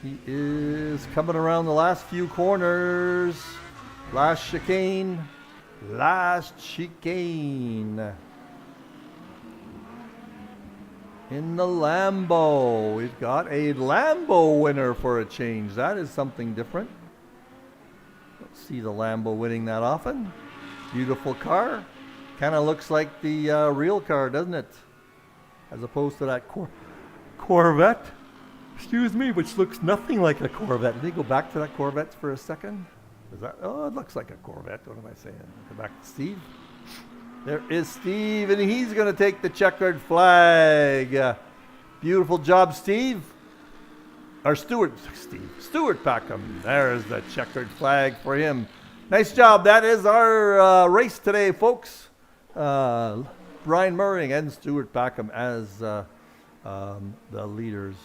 Speaker 1: He is coming around the last few corners. Last chicane. Last chicane. In the Lambo. We've got a Lambo winner for a change. That is something different. Don't see the Lambo winning that often. Beautiful car. Kind of looks like the real car, doesn't it? As opposed to that Corvette. Excuse me, which looks nothing like a Corvette. Let me go back to that Corvette for a second. Is that? Oh, it looks like a Corvette. What am I saying? Go back to Steve. There is Steve, and he's going to take the checkered flag. Beautiful job, Steve. Or Stuart Backham. There's the checkered flag for him. Nice job. That is our race today, folks. Brian Murray and Stuart Backham as the leaders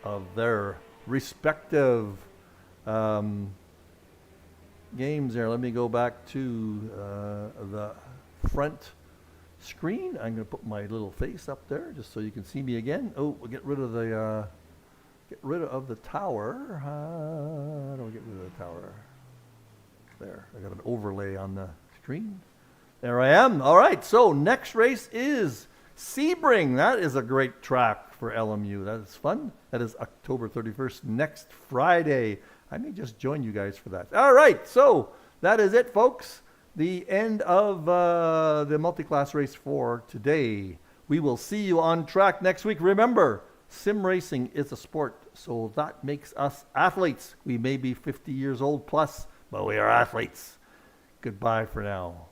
Speaker 1: of their respective games there. Let me go back to the front screen. I'm going to put my little face up there just so you can see me again. Oh, we'll get rid of the tower. How do we get rid of the tower? There, I got an overlay on the screen. There I am. All right, so next race is Sebring. That is a great track for LMU. That is fun. That is October 31st, next Friday. I may just join you guys for that. All right, so that is it, folks. The end of the multi-class race for today. We will see you on track next week. Remember, sim racing is a sport, so that makes us athletes. We may be 50 years old plus, but we are athletes. Goodbye for now.